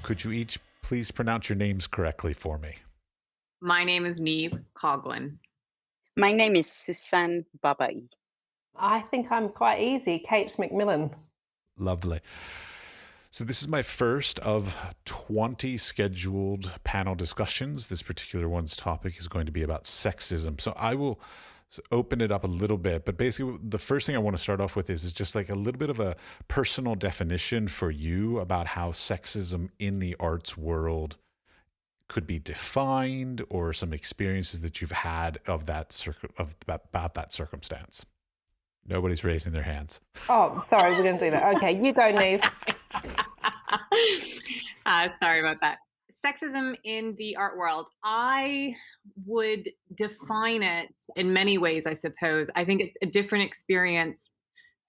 Could you each please pronounce your names correctly for me? My name is Niamh Coghlan. My name is Sussan Babaie. I think I'm quite easy, Kate McMillan. Lovely. So this is my first of 20 scheduled panel discussions. This particular one's topic is going to be about sexism. So I will open it up a little bit, but basically the first thing I want to start off with is just like a little bit of a personal definition for you about how sexism in the arts world could be defined, or some experiences that you've had of that about that circumstance. Nobody's raising their hands. Oh, sorry, we're going to do that. Okay, you go, Niamh. Sorry about that. Sexism in the art world. I would define it in many ways, I suppose. I think it's a different experience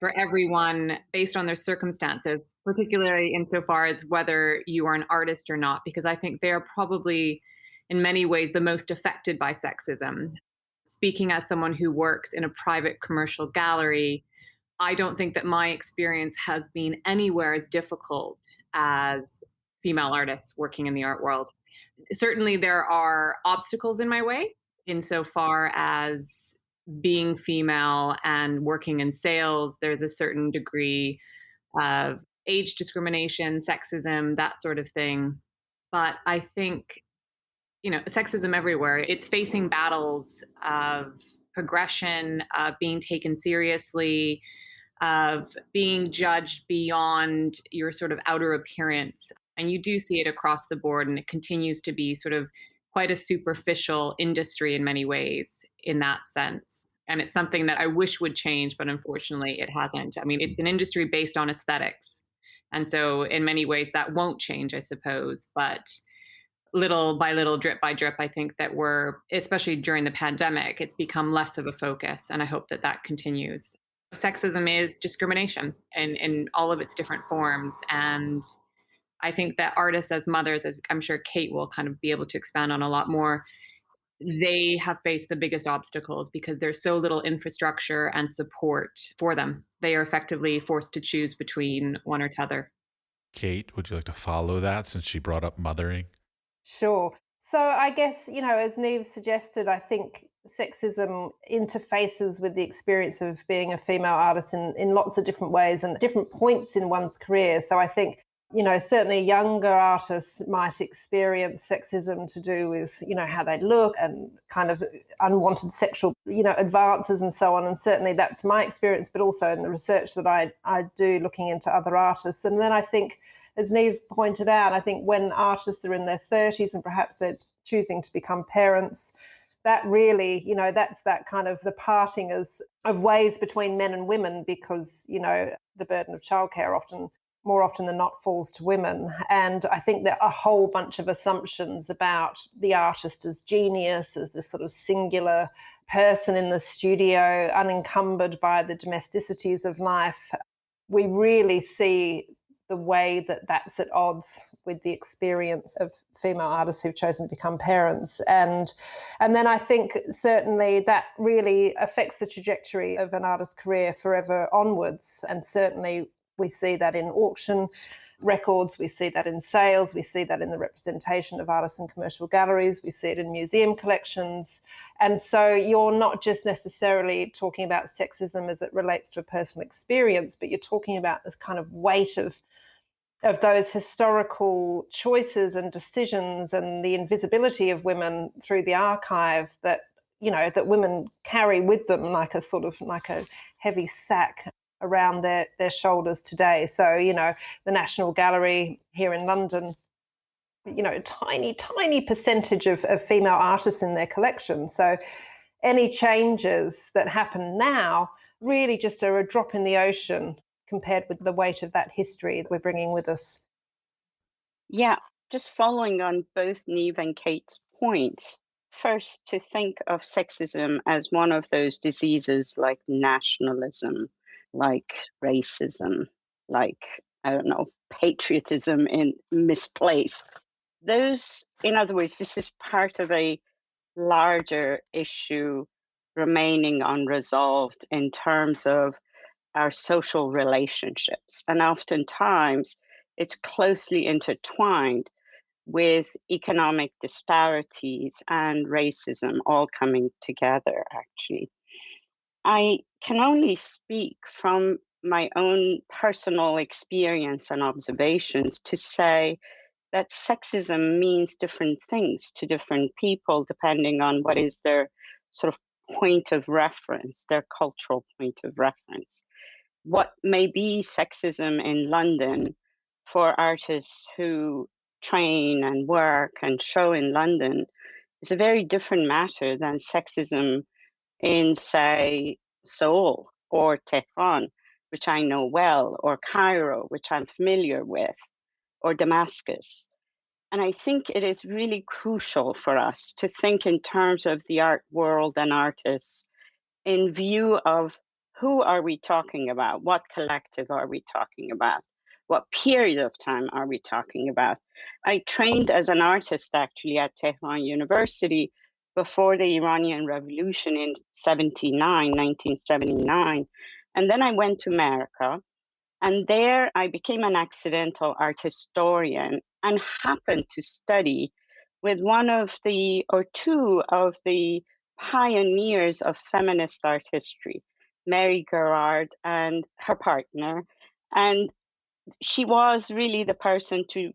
for everyone based on their circumstances, particularly insofar as whether you are an artist or not, because I think they're probably in many ways the most affected by sexism. Speaking as someone who works in a private commercial gallery, I don't think that my experience has been anywhere as difficult as female artists working in the art world. Certainly there are obstacles in my way insofar as being female and working in sales. There's a certain degree of age discrimination, sexism, that sort of thing. But I think, sexism everywhere. It's facing battles of progression, of being taken seriously, of being judged beyond your sort of outer appearance. And you do see it across the board, and it continues to be sort of quite a superficial industry in many ways in that sense. And it's something that I wish would change, but unfortunately it hasn't. I mean, it's an industry based on aesthetics. And so in many ways that won't change, I suppose. But little by little, drip by drip, I think that especially during the pandemic, it's become less of a focus. And I hope that that continues. Sexism is discrimination in all of its different forms. And I think that artists as mothers, as I'm sure Kate will kind of be able to expand on a lot more, they have faced the biggest obstacles because there's so little infrastructure and support for them. They are effectively forced to choose between one or t'other. Kate, would you like to follow that since she brought up mothering? Sure. So I guess, as Niamh suggested, I think sexism interfaces with the experience of being a female artist in lots of different ways and different points in one's career. So I think, certainly younger artists might experience sexism to do with, how they look and kind of unwanted sexual, advances and so on. And certainly that's my experience, but also in the research that I do looking into other artists. And then I think, as Niamh pointed out, I think when artists are in their 30s and perhaps they're choosing to become parents, that really, that's that kind of the parting of ways between men and women, because, the burden of childcare more often than not falls to women. And I think there are a whole bunch of assumptions about the artist as genius, as this sort of singular person in the studio, unencumbered by the domesticities of life. We really see the way that that's at odds with the experience of female artists who've chosen to become parents. And then I think certainly that really affects the trajectory of an artist's career forever onwards. And certainly we see that in auction records, we see that in sales, we see that in the representation of artists in commercial galleries, we see it in museum collections. And so you're not just necessarily talking about sexism as it relates to a personal experience, but you're talking about this kind of weight of those historical choices and decisions and the invisibility of women through the archive that, that women carry with them like a heavy sack around their shoulders today. So, the National Gallery here in London, tiny percentage of female artists in their collection. So any changes that happen now really just are a drop in the ocean compared with the weight of that history that we're bringing with us. Yeah, just following on both Niamh and Kate's points. First, to think of sexism as one of those diseases like nationalism, like racism, like, patriotism in misplaced. Those, in other words, this is part of a larger issue remaining unresolved in terms of our social relationships. And oftentimes it's closely intertwined with economic disparities and racism all coming together, actually. I can only speak from my own personal experience and observations to say that sexism means different things to different people depending on what is their sort of point of reference, their cultural point of reference. What may be sexism in London for artists who train and work and show in London is a very different matter than sexism in, say, Seoul or Tehran, which I know well, or Cairo, which I'm familiar with, or Damascus. And I think it is really crucial for us to think in terms of the art world and artists in view of who are we talking about? What collective are we talking about? What period of time are we talking about? I trained as an artist actually at Tehran University before the Iranian Revolution in 1979. And then I went to America, and there I became an accidental art historian and happened to study with one of the, or two of the pioneers of feminist art history, Mary Gerard and her partner. And she was really the person to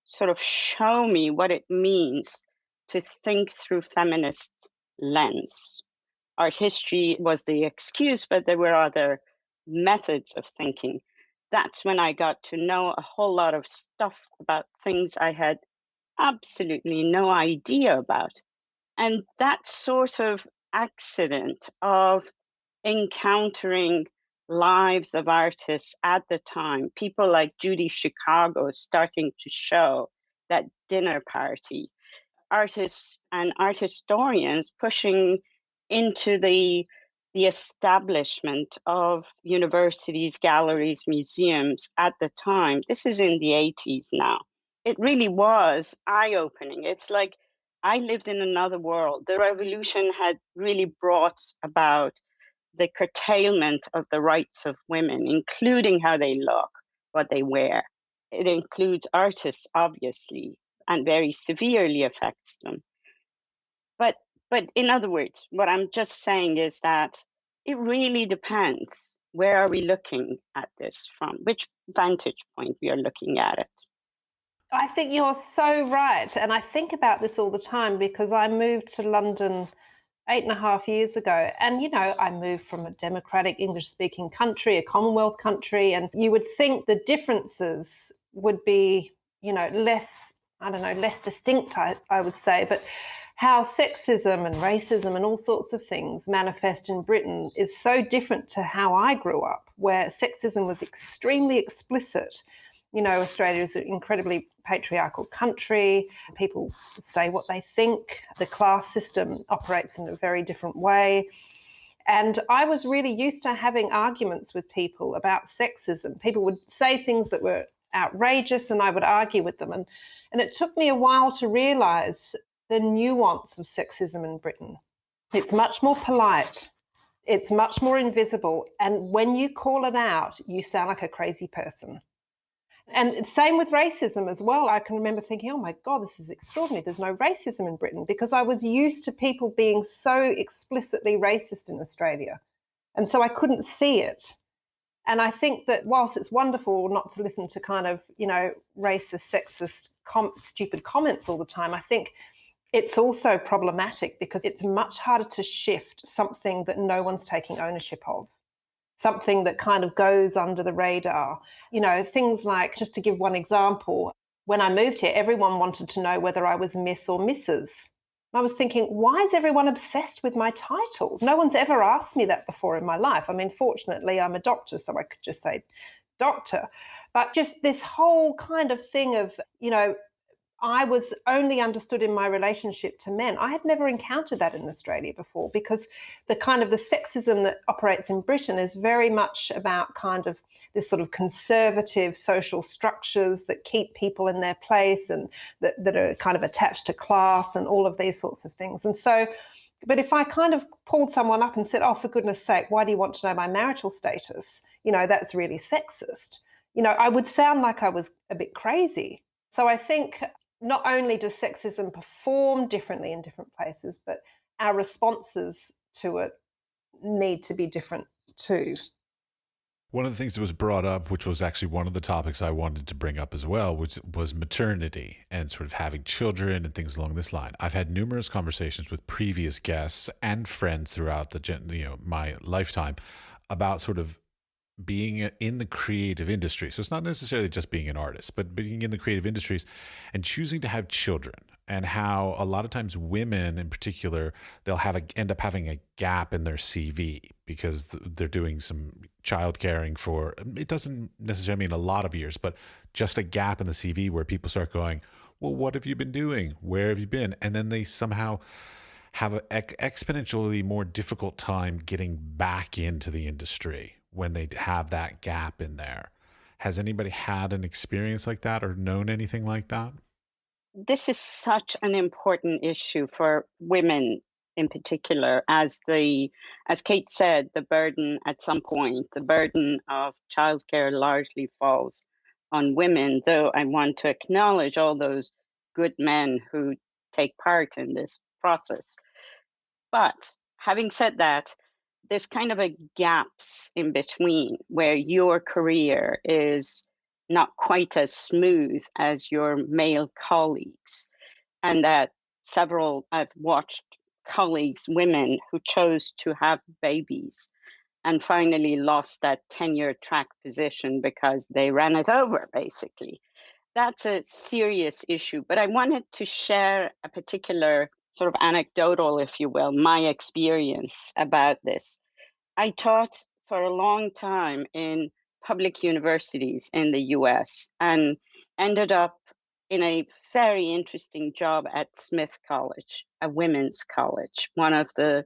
sort of show me what it means to think through feminist lens. Art history was the excuse, but there were other methods of thinking. That's when I got to know a whole lot of stuff about things I had absolutely no idea about. And that sort of accident of encountering lives of artists at the time, people like Judy Chicago starting to show that dinner party, artists and art historians pushing into the establishment of universities, galleries, museums at the time. This is in the 80s now. It really was eye-opening. It's like I lived in another world. The revolution had really brought about the curtailment of the rights of women, including how they look, what they wear. It includes artists, obviously, and very severely affects them. But in other words, what I'm just saying is that it really depends. Where are we looking at this from? Which vantage point we are looking at it? I think you're so right. And I think about this all the time because I moved to London 8.5 years ago. And, you know, I moved from a democratic English-speaking country, a Commonwealth country, and you would think the differences would be, you know, less distinct, I would say. But how sexism and racism and all sorts of things manifest in Britain is so different to how I grew up, where sexism was extremely explicit. You know, Australia is an incredibly patriarchal country. People say what they think. The class system operates in a very different way. And I was really used to having arguments with people about sexism. People would say things that were outrageous and I would argue with them. And it took me a while to realise the nuance of sexism in Britain. It's much more polite. It's much more invisible. And when you call it out, you sound like a crazy person. And same with racism as well. I can remember thinking, oh my God, this is extraordinary. There's no racism in Britain, because I was used to people being so explicitly racist in Australia. And so I couldn't see it. And I think that whilst it's wonderful not to listen to kind of, you know, racist, sexist, stupid comments all the time, I think it's also problematic because it's much harder to shift something that no one's taking ownership of. Something that kind of goes under the radar. You know, things like, just to give one example, when I moved here, everyone wanted to know whether I was Miss or Mrs. And I was thinking, why is everyone obsessed with my title? No one's ever asked me that before in my life. I mean, fortunately, I'm a doctor, so I could just say doctor. But just this whole kind of thing of, you know, I was only understood in my relationship to men. I had never encountered that in Australia before, because the kind of the sexism that operates in Britain is very much about kind of this sort of conservative social structures that keep people in their place and that are kind of attached to class and all of these sorts of things. And so, but if I kind of pulled someone up and said, oh, for goodness sake, why do you want to know my marital status? You know, that's really sexist. I would sound like I was a bit crazy. So I think not only does sexism perform differently in different places, but our responses to it need to be different too. One of the things that was brought up, which was actually one of the topics I wanted to bring up as well, was maternity and sort of having children and things along this line. I've had numerous conversations with previous guests and friends throughout my lifetime about sort of being in the creative industry. So it's not necessarily just being an artist, but being in the creative industries and choosing to have children, and how a lot of times women in particular, they'll end up having a gap in their CV because they're doing some child caring for, it doesn't necessarily mean a lot of years, but just a gap in the CV where people start going, well, what have you been doing? Where have you been? And then they somehow have an exponentially more difficult time getting back into the industry when they have that gap in there. Has anybody had an experience like that or known anything like that? This is such an important issue for women in particular, as Kate said, the burden of childcare largely falls on women, though I want to acknowledge all those good men who take part in this process. But having said that, there's kind of a gaps in between where your career is not quite as smooth as your male colleagues, and that I've watched colleagues, women who chose to have babies and finally lost that tenure track position because they ran it over, basically. That's a serious issue. But I wanted to share a particular sort of anecdotal, if you will, my experience about this. I taught for a long time in public universities in the US and ended up in a very interesting job at Smith College, a women's college, one of the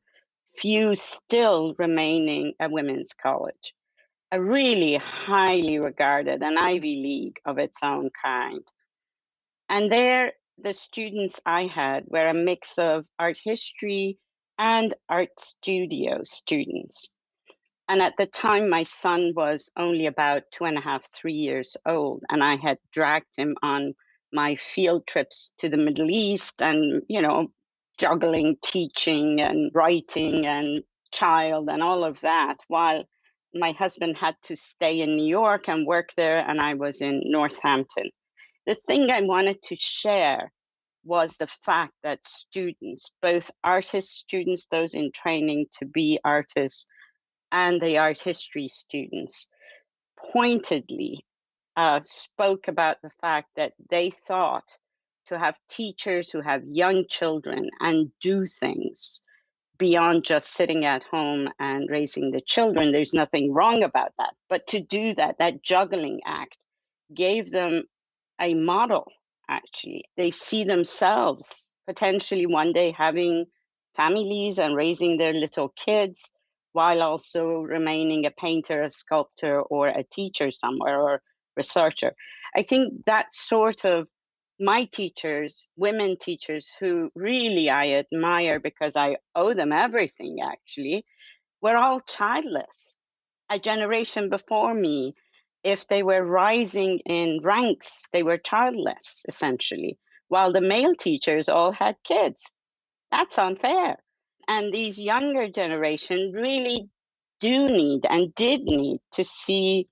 few still remaining a women's college, a really highly regarded, an Ivy League of its own kind. And there, the students I had were a mix of art history and art studio students. And at the time, my son was only about 2.5, 3 years old, and I had dragged him on my field trips to the Middle East and, juggling teaching and writing and child and all of that, while my husband had to stay in New York and work there, and I was in Northampton. The thing I wanted to share was the fact that students, both artist students, those in training to be artists, and the art history students, pointedly spoke about the fact that they thought to have teachers who have young children and do things beyond just sitting at home and raising the children. There's nothing wrong about that. But to do that juggling act, gave them a model, actually. They see themselves potentially one day having families and raising their little kids while also remaining a painter, a sculptor, or a teacher somewhere, or researcher. I think that sort of my teachers, women teachers who really I admire because I owe them everything, actually, were all childless. A generation before me, if they were rising in ranks, they were childless, essentially, while the male teachers all had kids. That's unfair. And these younger generation really do need and did need to see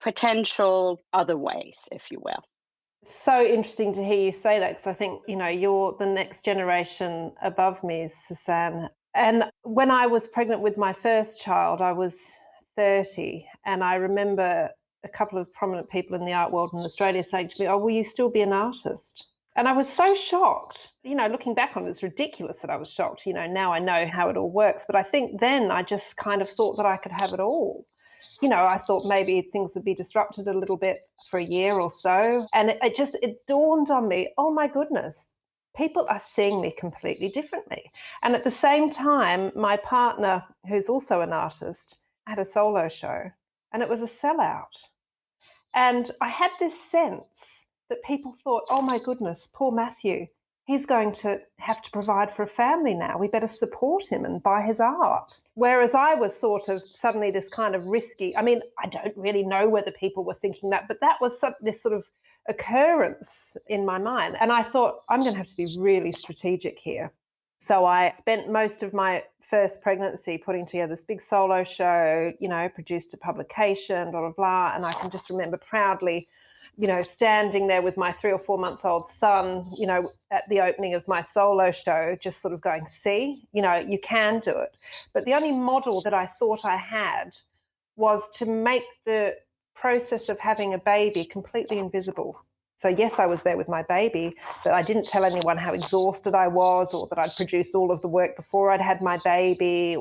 potential other ways, if you will. So interesting to hear you say that, because I think, you're the next generation above me, Sussan. And when I was pregnant with my first child, I was 30. And I remember a couple of prominent people in the art world in Australia saying to me, oh, will you still be an artist? And I was so shocked. Looking back on it, it's ridiculous that I was shocked. Now I know how it all works. But I think then I just kind of thought that I could have it all. I thought maybe things would be disrupted a little bit for a year or so. And it dawned on me, oh my goodness, people are seeing me completely differently. And at the same time, my partner, who's also an artist, had a solo show and it was a sellout. And I had this sense that people thought, oh my goodness, poor Matthew, he's going to have to provide for a family now. We better support him and buy his art. Whereas I was sort of suddenly this kind of risky, I mean, I don't really know whether people were thinking that, but that was this sort of occurrence in my mind. And I thought, I'm going to have to be really strategic here. So I spent most of my first pregnancy putting together this big solo show, produced a publication, blah, blah, blah. And I can just remember proudly, standing there with my 3 or 4 month old son, at the opening of my solo show, just sort of going, see, you can do it. But the only model that I thought I had was to make the process of having a baby completely invisible. So yes, I was there with my baby, but I didn't tell anyone how exhausted I was, or that I'd produced all of the work before I'd had my baby,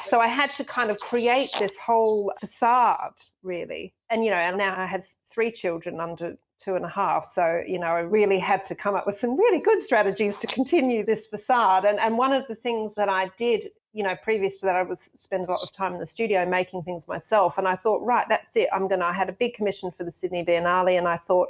so I had to kind of create this whole facade, really. And, and now I have 3 children under 2.5. So, I really had to come up with some really good strategies to continue this facade. And one of the things that I did, previous to that, I was spend a lot of time in the studio making things myself. And I thought, right, that's it. I had a big commission for the Sydney Biennale, and I thought,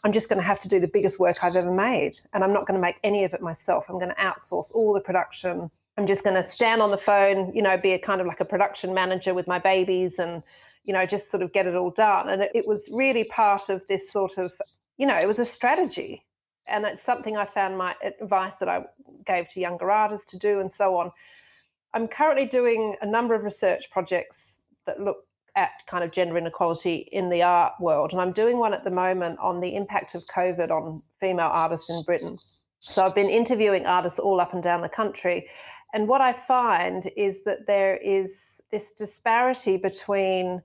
I'm just going to have to do the biggest work I've ever made. And I'm not going to make any of it myself. I'm going to outsource all the production. I'm just going to stand on the phone, be a kind of like a production manager with my babies and, just sort of get it all done. And it was really part of this sort of, it was a strategy. And it's something I found my advice that I gave to younger artists to do and so on. I'm currently doing a number of research projects that look at kind of gender inequality in the art world. And I'm doing one at the moment on the impact of COVID on female artists in Britain. So I've been interviewing artists all up and down the country. And what I find is that there is this disparity between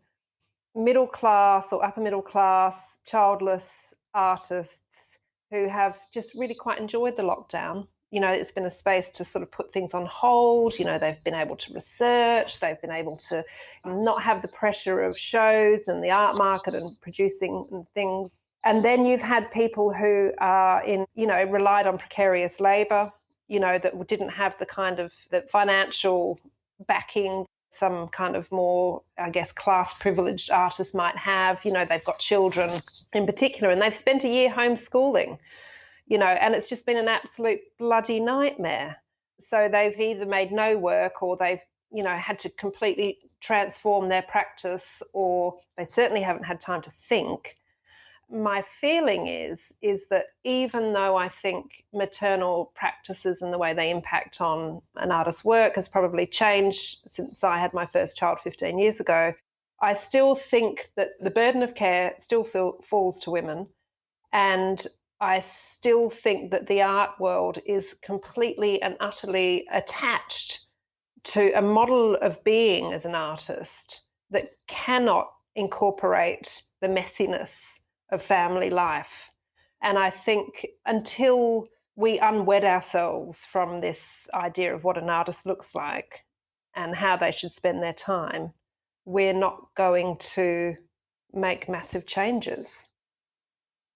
middle class or upper middle class, childless artists who have just really quite enjoyed the lockdown. It's been a space to sort of put things on hold. They've been able to research. They've been able to not have the pressure of shows and the art market and producing and things. And then you've had people who are relied on precarious labor, that didn't have the kind of the financial backing some kind of more, I guess, class privileged artists might have. They've got children in particular, and they've spent a year homeschooling. And it's just been an absolute bloody nightmare. So they've either made no work, or they've, had to completely transform their practice, or they certainly haven't had time to think. My feeling is that even though I think maternal practices and the way they impact on an artist's work has probably changed since I had my first child 15 years ago, I still think that the burden of care still falls to women. And I still think that the art world is completely and utterly attached to a model of being as an artist that cannot incorporate the messiness of family life. And I think until we unwed ourselves from this idea of what an artist looks like and how they should spend their time, we're not going to make massive changes.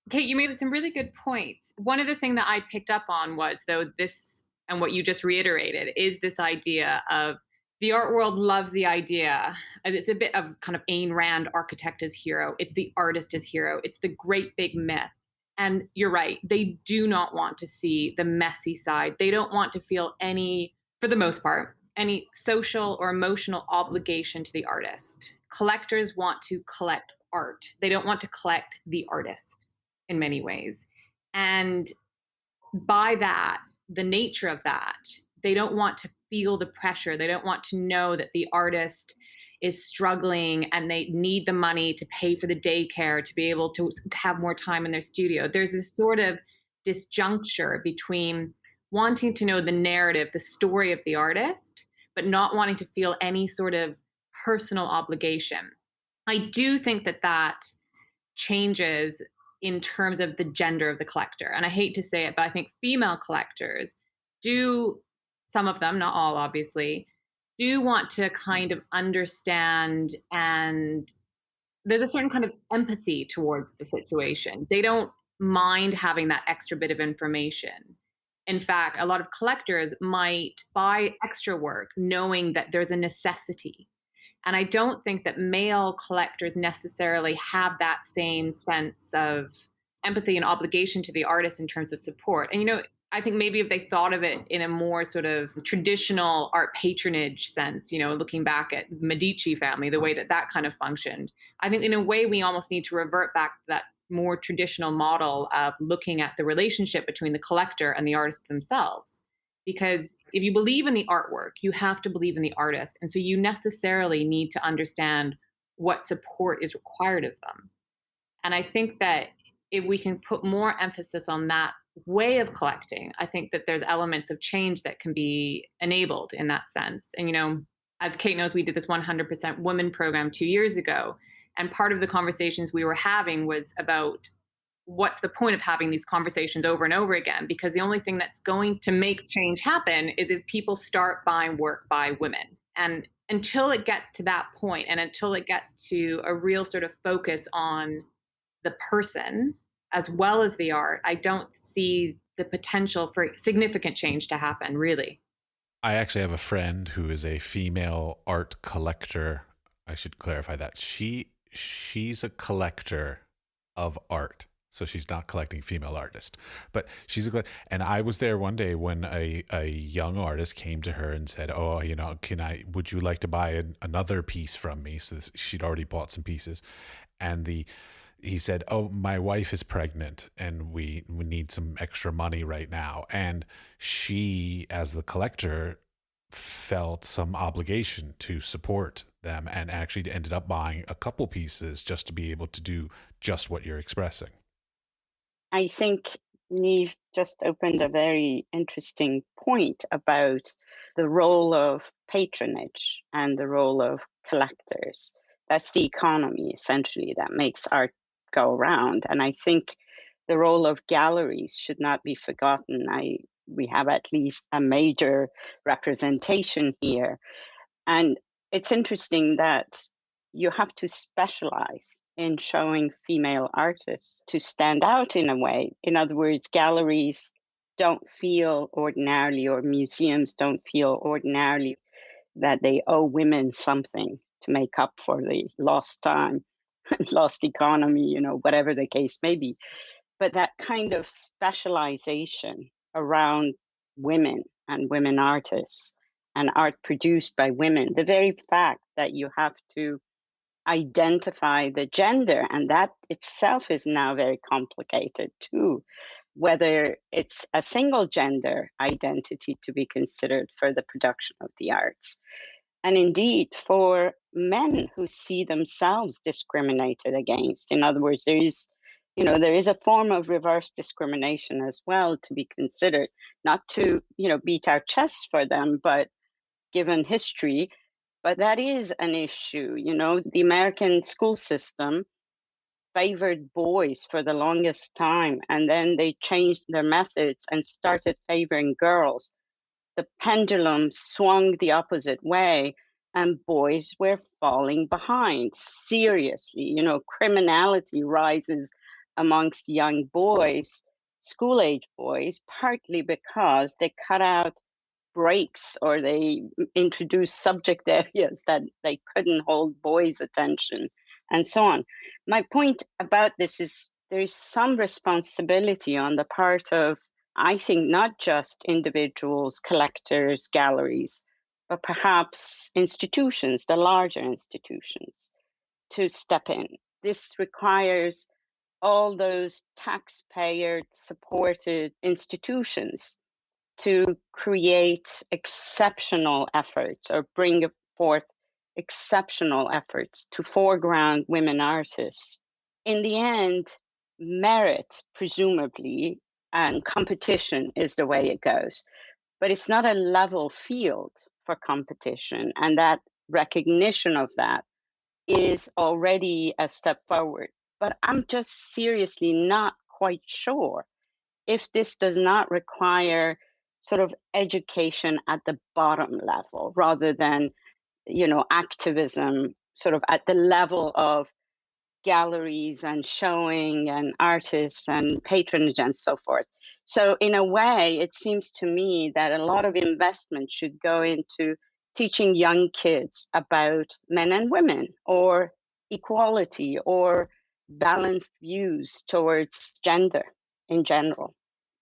Kate, you made some really good points. One of the things that I picked up on was, though, this, and what you just reiterated, is this idea of the art world loves the idea. It's a bit of kind of Ayn Rand, architect as hero. It's the artist as hero. It's the great big myth. And you're right. They do not want to see the messy side. They don't want to feel any, for the most part, any social or emotional obligation to the artist. Collectors want to collect art. They don't want to collect the artist in many ways. And by that, the nature of that, they don't want to feel the pressure. They don't want to know that the artist is struggling and they need the money to pay for the daycare to be able to have more time in their studio. There's this sort of disjuncture between wanting to know the narrative, the story of the artist, but not wanting to feel any sort of personal obligation. I do think that that changes in terms of the gender of the collector. And I hate to say it, but I think female collectors do, some of them, not all obviously, do want to kind of understand, and there's a certain kind of empathy towards the situation. They don't mind having that extra bit of information. In fact, a lot of collectors might buy extra work knowing that there's a necessity. And I don't think that male collectors necessarily have that same sense of empathy and obligation to the artist in terms of support. And, I think maybe if they thought of it in a more sort of traditional art patronage sense, looking back at Medici family, the way that that kind of functioned, I think in a way we almost need to revert back to that more traditional model of looking at the relationship between the collector and the artist themselves. Because if you believe in the artwork, you have to believe in the artist. And so you necessarily need to understand what support is required of them. And I think that if we can put more emphasis on that way of collecting, I think that there's elements of change that can be enabled in that sense. And, as Kate knows, we did this 100% Women program 2 years ago. And part of the conversations we were having was about what's the point of having these conversations over and over again? Because the only thing that's going to make change happen is if people start buying work by women. And until it gets to that point, and until it gets to a real sort of focus on the person as well as the art, I don't see the potential for significant change to happen, really. I actually have a friend who is a female art collector. I should clarify that. She's a collector of art. So she's not collecting female artists, but she's a, and I was there one day when a young artist came to her and said, "Oh, would you like to buy another piece from me?" So she'd already bought some pieces, and he said, "Oh, my wife is pregnant and we need some extra money right now." And she, as the collector, felt some obligation to support them and actually ended up buying a couple pieces just to be able to do just what you're expressing. I think Niamh just opened a very interesting point about the role of patronage and the role of collectors. That's the economy, essentially, that makes art go around. And I think the role of galleries should not be forgotten. We have at least a major representation here. And it's interesting that you have to specialize in showing female artists to stand out in a way. In other words, galleries don't feel ordinarily, or museums don't feel ordinarily, that they owe women something to make up for the lost time, lost economy, whatever the case may be. But that kind of specialization around women and women artists and art produced by women, the very fact that you have to identify the gender, and that itself is now very complicated too, whether it's a single gender identity to be considered for the production of the arts. And indeed, for men who see themselves discriminated against. In other words, there is a form of reverse discrimination as well to be considered, not to, beat our chests for them, but given history. But that is an issue. The American school system favored boys for the longest time, and then they changed their methods and started favoring girls. The pendulum swung the opposite way, and boys were falling behind. Seriously, criminality rises amongst young boys, school-age boys, partly because they cut out breaks or they introduced subject areas that they couldn't hold boys' attention, and so on. My point about this is there is some responsibility on the part of, I think, not just individuals, collectors, galleries, but perhaps institutions, the larger institutions, to step in. This requires all those taxpayer-supported institutions to create exceptional efforts or bring forth exceptional efforts to foreground women artists. In the end, merit, presumably, and competition is the way it goes. But it's not a level field for competition, and that recognition of that is already a step forward. But I'm just seriously not quite sure if this does not require sort of education at the bottom level rather than, activism sort of at the level of galleries and showing and artists and patronage and so forth. So in a way, it seems to me that a lot of investment should go into teaching young kids about men and women or equality or balanced views towards gender in general.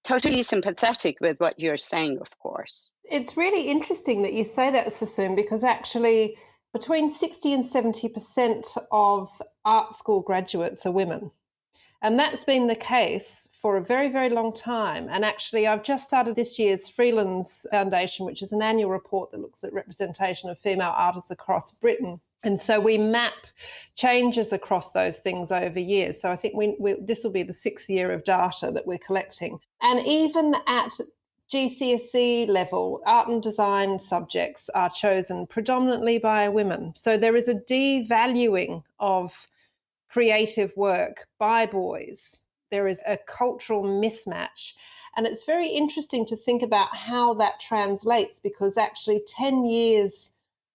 totally sympathetic with what you're saying, of course. It's really interesting that you say that, Sussan, because actually between 60 and 70% of art school graduates are women. And that's been the case for a very, very long time. And actually, I've just started this year's Freelands Foundation, which is an annual report that looks at representation of female artists across Britain. And so we map changes across those things over years. So I think this will be the 6th year of data that we're collecting. And even at GCSE level, art and design subjects are chosen predominantly by women. So there is a devaluing of creative work by boys. There is a cultural mismatch. And it's very interesting to think about how that translates, because actually 10 years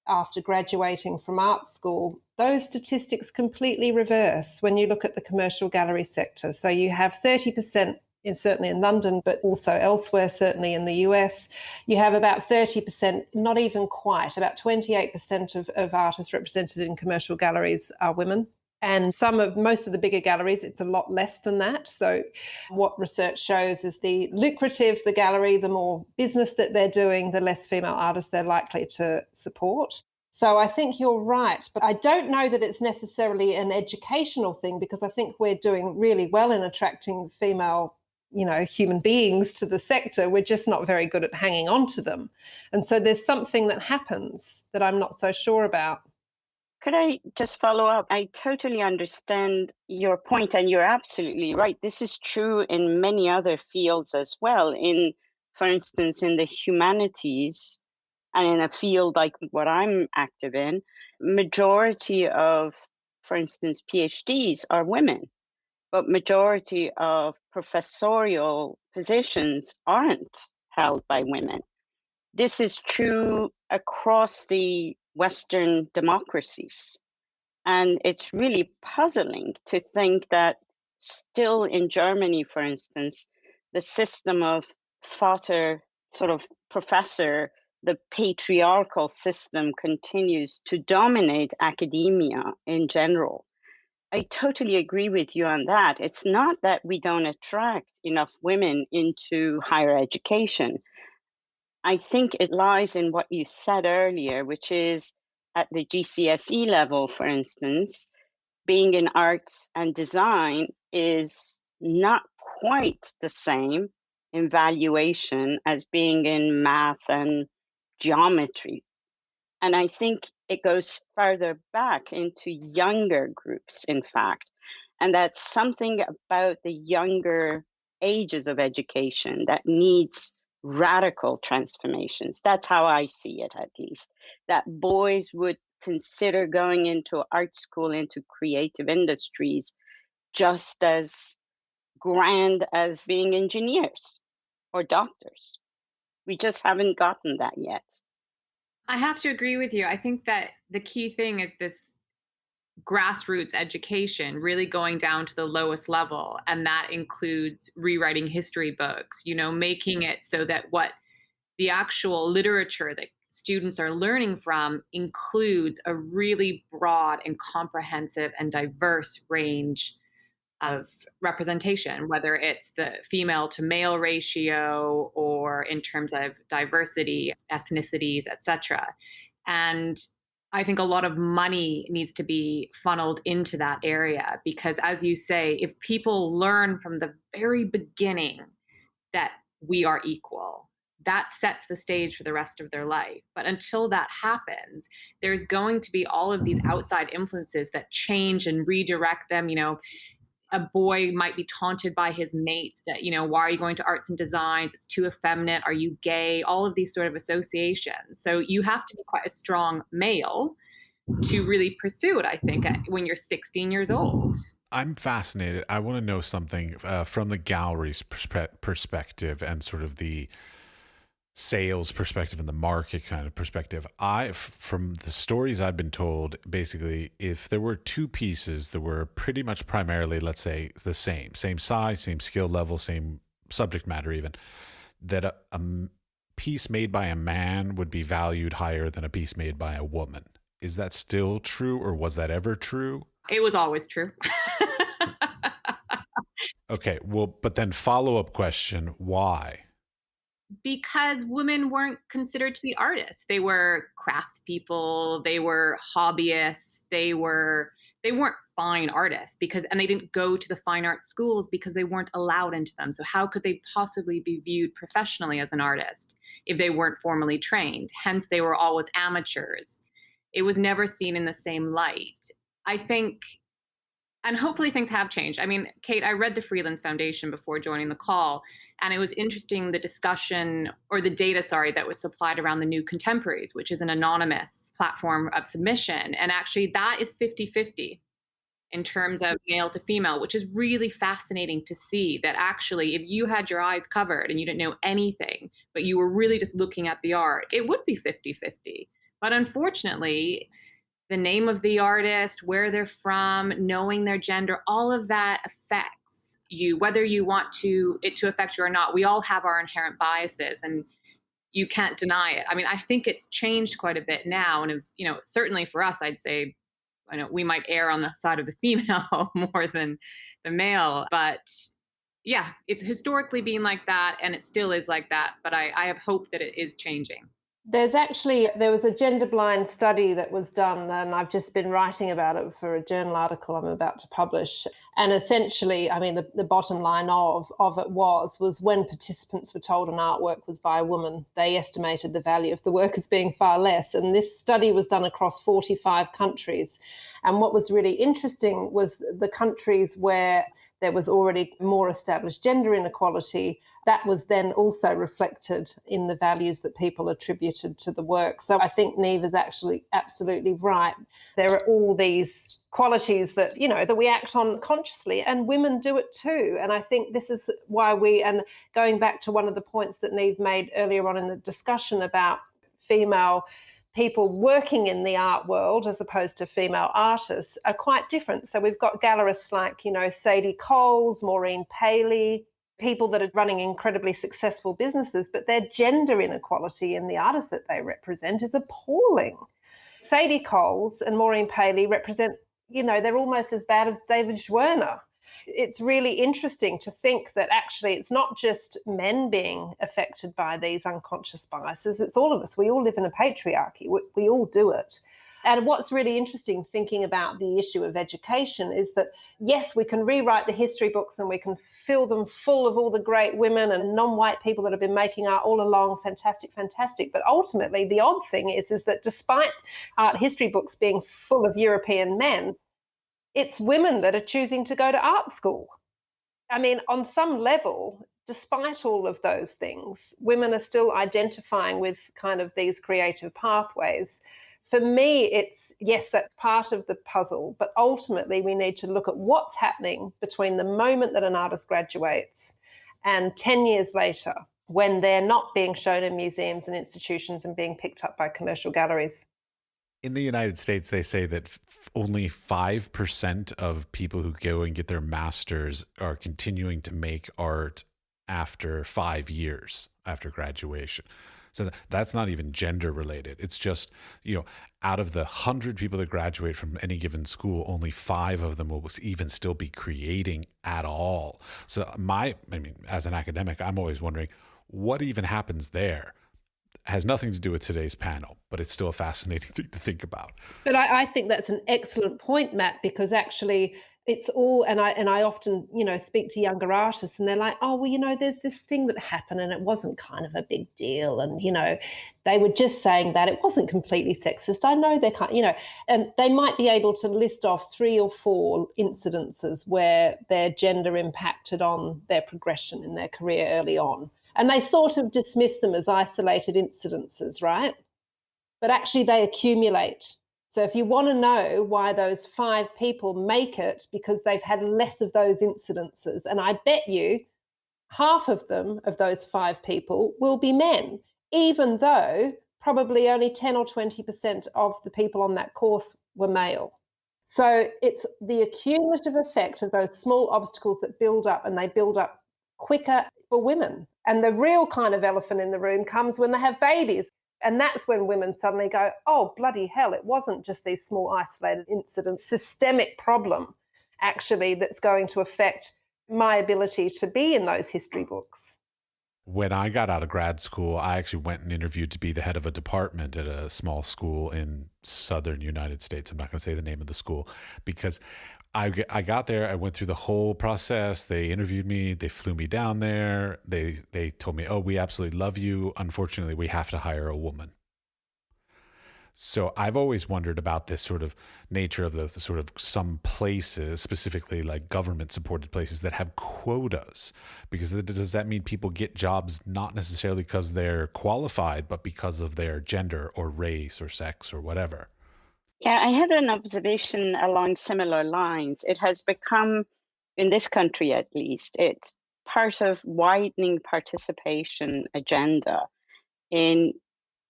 after graduating from art school, those statistics completely reverse when you look at the commercial gallery sector. So you have 30%, certainly in London, but also elsewhere, certainly in the US. You have about 30%, not even quite, about 28% of artists represented in commercial galleries are women. And most of the bigger galleries, it's a lot less than that. So what research shows is the lucrative the gallery, the more business that they're doing, the less female artists they're likely to support. So I think you're right, but I don't know that it's necessarily an educational thing, because I think we're doing really well in attracting female, human beings to the sector. We're just not very good at hanging on to them. And so there's something that happens that I'm not so sure about. Could I just follow up? I totally understand your point, and you're absolutely right. This is true in many other fields as well. For instance, in the humanities and in a field like what I'm active in, majority of, for instance, PhDs are women, but majority of professorial positions aren't held by women. This is true across the Western democracies. And it's really puzzling to think that still in Germany, for instance, the system of Vater, sort of professor, the patriarchal system continues to dominate academia in general. I totally agree with you on that. It's not that we don't attract enough women into higher education. I think it lies in what you said earlier, which is at the GCSE level, for instance, being in arts and design is not quite the same in valuation as being in math and geometry. And I think it goes further back into younger groups, in fact. And that's something about the younger ages of education that needs radical transformations. That's how I see it, at least. That boys would consider going into art school, into creative industries, just as grand as being engineers or doctors. We just haven't gotten that yet. I have to agree with you. I think that the key thing is this grassroots education, really going down to the lowest level. And that includes rewriting history books, making it so that what the actual literature that students are learning from includes a really broad and comprehensive and diverse range of representation, whether it's the female to male ratio or in terms of diversity, ethnicities, etc. And I think a lot of money needs to be funneled into that area, because as you say, if people learn from the very beginning that we are equal, that sets the stage for the rest of their life. But until that happens, there's going to be all of these outside influences that change and redirect them. A boy might be taunted by his mates that, why are you going to arts and designs? It's too effeminate. Are you gay? All of these sort of associations. So you have to be quite a strong male to really pursue it, I think, when you're 16 years old. I'm fascinated. I want to know something from the gallery's perspective and sort of the sales perspective and the market kind of perspective. From the stories I've been told, basically, if there were two pieces that were pretty much primarily, let's say, the same size, same skill level, same subject matter even, that a piece made by a man would be valued higher than a piece made by a woman. Is that still true, or was that ever true? It was always true. Okay, well, but then follow-up question, why? Because women weren't considered to be artists. They were craftspeople, they were hobbyists, they weren't fine artists and they didn't go to the fine art schools because they weren't allowed into them. So how could they possibly be viewed professionally as an artist if they weren't formally trained? Hence, they were always amateurs. It was never seen in the same light. I think, and hopefully things have changed. I mean, Kate, I read the Freelands Foundation before joining the call, and it was interesting, the discussion, or the data, sorry, that was supplied around the New Contemporaries, which is an anonymous platform of submission. And actually that is 50-50 in terms of male to female, which is really fascinating to see that actually if you had your eyes covered and you didn't know anything, but you were really just looking at the art, it would be 50-50. But unfortunately, the name of the artist, where they're from, knowing their gender, all of that affects you, whether you want it to affect you or not. We all have our inherent biases, and you can't deny it. I mean, I think it's changed quite a bit now. And, certainly for us, I'd say, we might err on the side of the female more than the male. But yeah, it's historically been like that, and it still is like that. But I have hope that it is changing. There was a gender blind study that was done, and I've just been writing about it for a journal article I'm about to publish. And essentially, I mean, the bottom line of it was when participants were told an artwork was by a woman, they estimated the value of the work as being far less. And this study was done across 45 countries. And what was really interesting was the countries where there was already more established gender inequality, that was then also reflected in the values that people attributed to the work. So I think Niamh is actually absolutely right. There are all these qualities that, that we act on consciously, and women do it too. And I think this is why and going back to one of the points that Niamh made earlier on in the discussion about female people working in the art world as opposed to female artists are quite different. So we've got gallerists like, Sadie Coles, Maureen Paley, people that are running incredibly successful businesses, but their gender inequality in the artists that they represent is appalling. Sadie Coles and Maureen Paley represent, they're almost as bad as David Schwerner. It's really interesting to think that actually it's not just men being affected by these unconscious biases, it's all of us. We all live in a patriarchy. We all do it. And what's really interesting thinking about the issue of education is that, yes, we can rewrite the history books and we can fill them full of all the great women and non-white people that have been making art all along. Fantastic. But ultimately, the odd thing is that despite art history books being full of European men, it's women that are choosing to go to art school. I mean, on some level, despite all of those things, women are still identifying with kind of these creative pathways. For me, it's, yes, that's part of the puzzle, but ultimately we need to look at what's happening between the moment that an artist graduates and 10 years later, when they're not being shown in museums and institutions and being picked up by commercial galleries. In the United States, they say that only 5% of people who go and get their master's are continuing to make art after 5 years after graduation. So that's not even gender related. It's just, out of the 100 people that graduate from any given school, only 5 of them will even still be creating at all. So as an academic, I'm always wondering what even happens there. Has nothing to do with today's panel, but it's still a fascinating thing to think about. But I think that's an excellent point, Matt, because actually it's all, and I often, speak to younger artists and they're like, oh, well, there's this thing that happened and it wasn't kind of a big deal. And, they were just saying that it wasn't completely sexist. I know they can't, and they might be able to list off 3 or 4 incidences where their gender impacted on their progression in their career early on. And they sort of dismiss them as isolated incidences, right? But actually they accumulate. So if you want to know why those 5 people make it, because they've had less of those incidences, and I bet you half of them, of those 5 people, will be men, even though probably only 10 or 20% of the people on that course were male. So it's the accumulative effect of those small obstacles that build up, and they build up quicker for women. And the real kind of elephant in the room comes when they have babies. And that's when women suddenly go, oh, bloody hell, it wasn't just these small isolated incidents, systemic problem, actually, that's going to affect my ability to be in those history books. When I got out of grad school, I actually went and interviewed to be the head of a department at a small school in southern United States. I'm not going to say the name of the school because I got there. I went through the whole process. They interviewed me. They flew me down there. They told me, "Oh, we absolutely love you. Unfortunately, we have to hire a woman." So I've always wondered about this sort of nature of the sort of some places, specifically like government supported places that have quotas, because does that mean people get jobs not necessarily because they're qualified, but because of their gender or race or sex or whatever? Yeah, I had an observation along similar lines. It has become, in this country at least, it's part of widening participation agenda in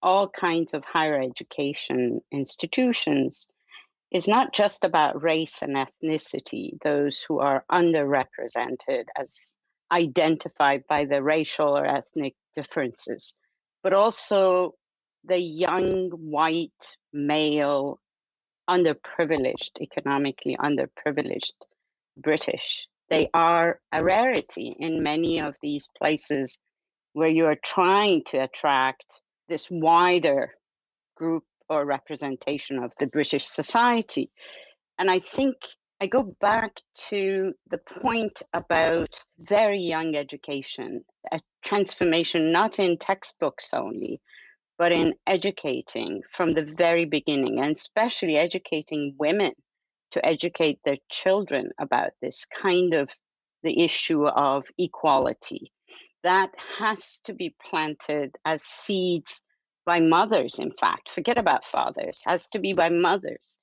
all kinds of higher education institutions is not just about race and ethnicity, those who are underrepresented as identified by the racial or ethnic differences, but also the young white male underprivileged, economically underprivileged British. They are a rarity in many of these places where you are trying to attract this wider group or representation of the British society. And I think I go back to the point about very young education, a transformation not in textbooks only, but in educating from the very beginning, and especially educating women to educate their children about this kind of the issue of equality. That has to be planted as seeds by mothers, in fact. Forget about fathers, has to be by mothers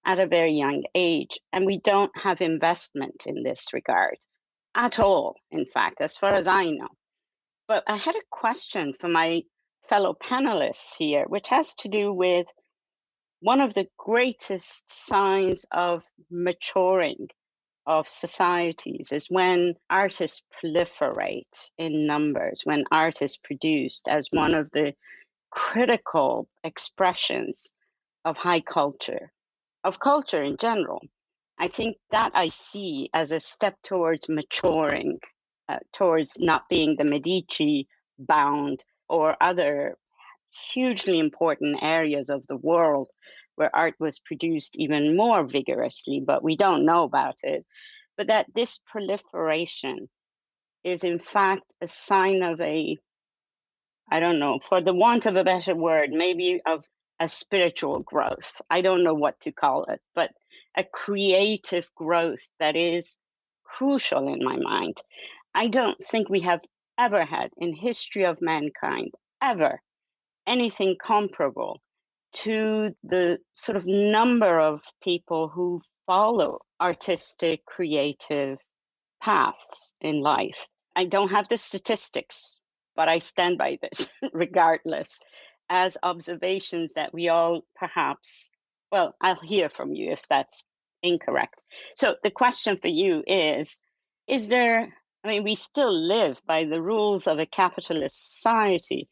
at a very young age. And we don't have investment in this regard at all, in fact, as far as I know. But I had a question for my fellow panelists here, which has to do with one of the greatest signs of maturing of societies is when artists proliferate in numbers, when art is produced as one of the critical expressions of high culture, of culture in general. I think that I see as a step towards maturing, towards not being the Medici bound or other hugely important areas of the world where art was produced even more vigorously, but we don't know about it. But that this proliferation is in fact a sign of a, I don't know, for the want of a better word, maybe of a spiritual growth. I don't know what to call it, but a creative growth that is crucial in my mind. I don't think we have ever had in history of mankind, ever, anything comparable to the sort of number of people who follow artistic, creative paths in life. I don't have the statistics, but I stand by this regardless as observations that we all perhaps, well, I'll hear from you if that's incorrect. So the question for you is there, I mean, we still live by the rules of a capitalist society.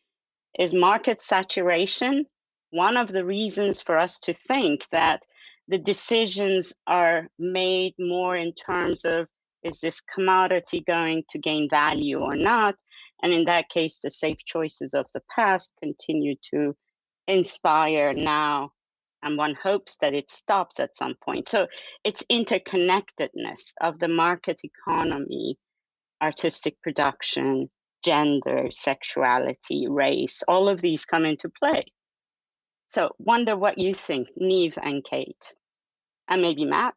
Is market saturation one of the reasons for us to think that the decisions are made more in terms of, is this commodity going to gain value or not? And in that case, the safe choices of the past continue to inspire now, and one hopes that it stops at some point. So it's interconnectedness of the market economy, artistic production, gender, sexuality, race, all of these come into play. So wonder what you think, Niamh and Kate, and maybe Matt.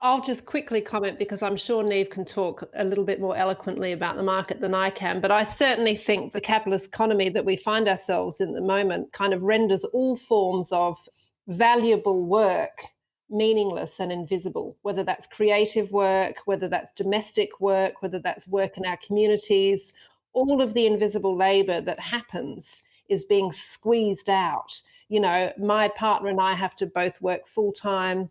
I'll just quickly comment because I'm sure Niamh can talk a little bit more eloquently about the market than I can. But I certainly think the capitalist economy that we find ourselves in at the moment kind of renders all forms of valuable work meaningless and invisible, whether that's creative work, whether that's domestic work, whether that's work in our communities. All of the invisible labor that happens is being squeezed out. You know, my partner and I have to both work full time,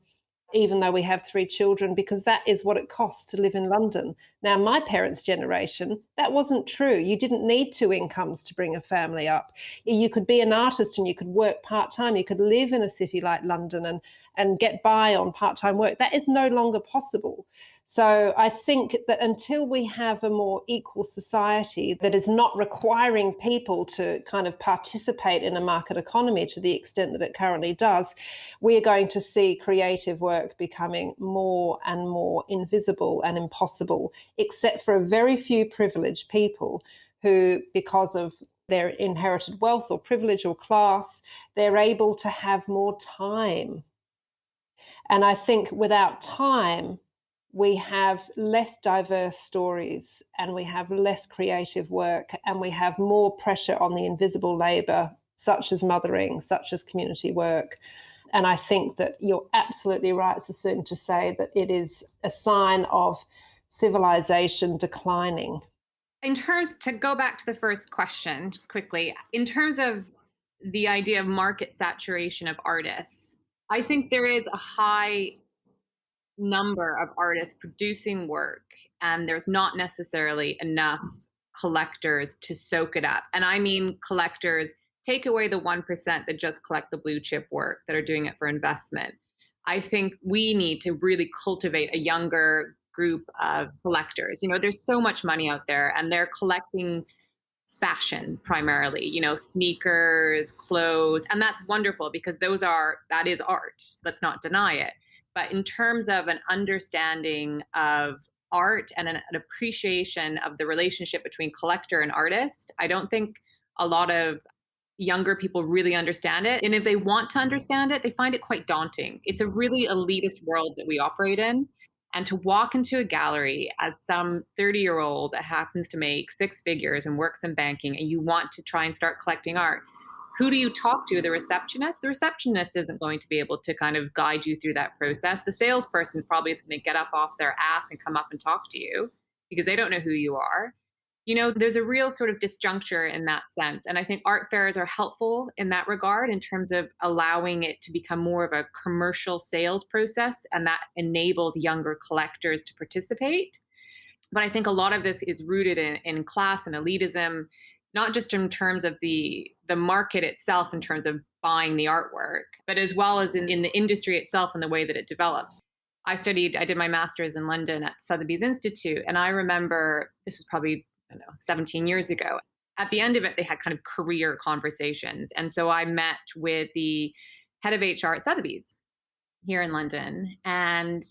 even though we have 3 children, because that is what it costs to live in London. Now, my parents' generation, that wasn't true. You didn't need 2 incomes to bring a family up. You could be an artist and you could work part-time. You could live in a city like London and get by on part-time work. That is no longer possible. So I think that until we have a more equal society that is not requiring people to kind of participate in a market economy to the extent that it currently does, we are going to see creative work becoming more and more invisible and impossible, except for a very few privileged people who, because of their inherited wealth or privilege or class, they're able to have more time. And I think without time, we have less diverse stories and we have less creative work and we have more pressure on the invisible labour, such as mothering, such as community work. And I think that you're absolutely right, Sussan, to say that it is a sign of civilization declining. In terms, to go back to the first question quickly, in terms of the idea of market saturation of artists, I think there is a high number of artists producing work, and there's not necessarily enough collectors to soak it up. And I mean collectors, take away the 1% that just collect the blue chip work, that are doing it for investment. I think we need to really cultivate a younger group of collectors. There's so much money out there, and they're collecting fashion primarily, sneakers, clothes, and that's wonderful because that is art. Let's not deny it. But in terms of an understanding of art and an appreciation of the relationship between collector and artist, I don't think a lot of younger people really understand it. And if they want to understand it, they find it quite daunting. It's a really elitist world that we operate in. And to walk into a gallery as some 30-year-old that happens to make six figures and works in banking, and you want to try and start collecting art, who do you talk to? The receptionist? The receptionist isn't going to be able to kind of guide you through that process. The salesperson probably is going to get up off their ass and come up and talk to you because they don't know who you are. There's a real sort of disjuncture in that sense. And I think art fairs are helpful in that regard in terms of allowing it to become more of a commercial sales process, and that enables younger collectors to participate. But I think a lot of this is rooted in class and elitism, not just in terms of the market itself, in terms of buying the artwork, but as well as in the industry itself and the way that it develops. I did my master's in London at Sotheby's Institute, and I remember, this was probably 17 years ago. At the end of it, they had kind of career conversations. And so I met with the head of HR at Sotheby's here in London. And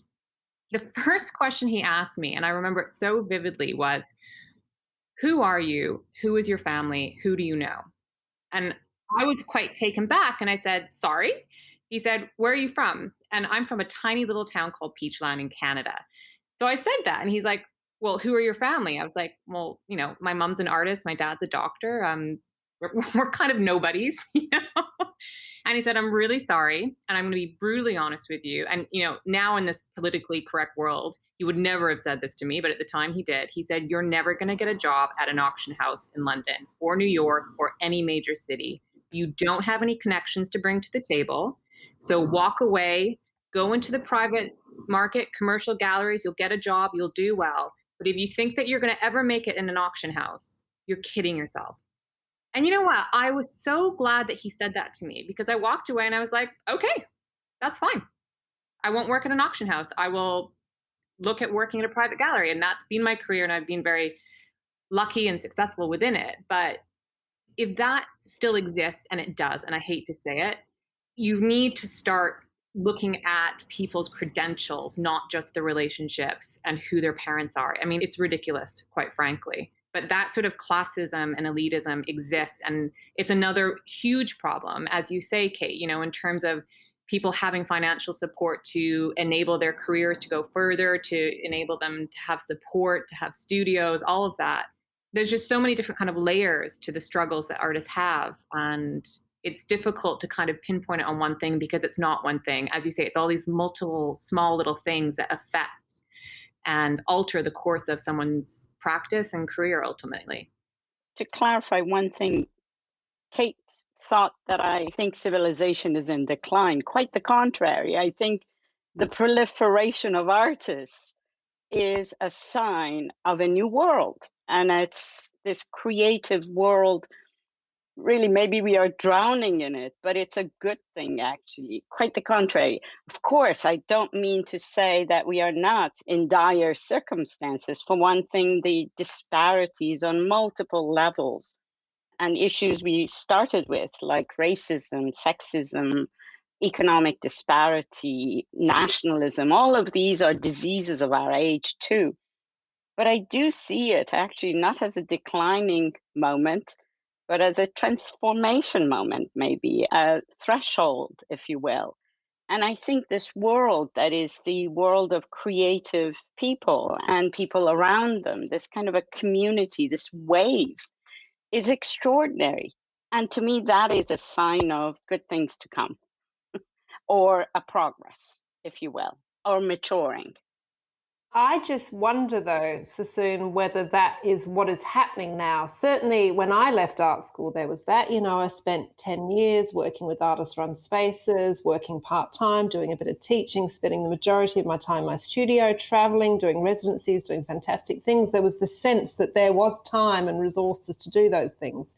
the first question he asked me, and I remember it so vividly, was, who are you? Who is your family? Who do you know? And I was quite taken back. And I said, sorry. He said, where are you from? And I'm from a tiny little town called Peachland in Canada. So I said that. And he's like, well, who are your family? I was like, well, my mom's an artist. My dad's a doctor. We're kind of nobodies, And he said, I'm really sorry. And I'm going to be brutally honest with you. And, now in this politically correct world, he would never have said this to me. But at the time he did. He said, you're never going to get a job at an auction house in London or New York or any major city. You don't have any connections to bring to the table. So walk away, go into the private market, commercial galleries. You'll get a job. You'll do well. But if you think that you're going to ever make it in an auction house, you're kidding yourself. And you know what? I was so glad that he said that to me, because I walked away and I was like, okay, that's fine. I won't work in an auction house. I will look at working at a private gallery. And that's been my career. And I've been very lucky and successful within it. But if that still exists, and it does, and I hate to say it, you need to start looking at people's credentials, not just the relationships and who their parents are. I mean, it's ridiculous, quite frankly. But that sort of classism and elitism exists. And it's another huge problem, as you say, Kate, in terms of people having financial support to enable their careers to go further, to enable them to have support, to have studios, all of that. There's just so many different kind of layers to the struggles that artists have. And it's difficult to kind of pinpoint it on one thing, because it's not one thing. As you say, it's all these multiple small little things that affect and alter the course of someone's practice and career ultimately. To clarify one thing, Kate thought that I think civilization is in decline. Quite the contrary. I think the proliferation of artists is a sign of a new world. And it's this creative world really, maybe we are drowning in it, but it's a good thing, actually. Quite the contrary. Of course, I don't mean to say that we are not in dire circumstances. For one thing, the disparities on multiple levels and issues we started with, like racism, sexism, economic disparity, nationalism, all of these are diseases of our age too. But I do see it actually not as a declining moment, but as a transformation moment, maybe a threshold, if you will. And I think this world that is the world of creative people and people around them, this kind of a community, this wave, is extraordinary. And to me, that is a sign of good things to come, or a progress, if you will, or maturing. I just wonder, though, Sussan, whether that is what is happening now. Certainly, when I left art school, there was that. I spent 10 years working with artist-run spaces, working part-time, doing a bit of teaching, spending the majority of my time in my studio, traveling, doing residencies, doing fantastic things. There was the sense that there was time and resources to do those things.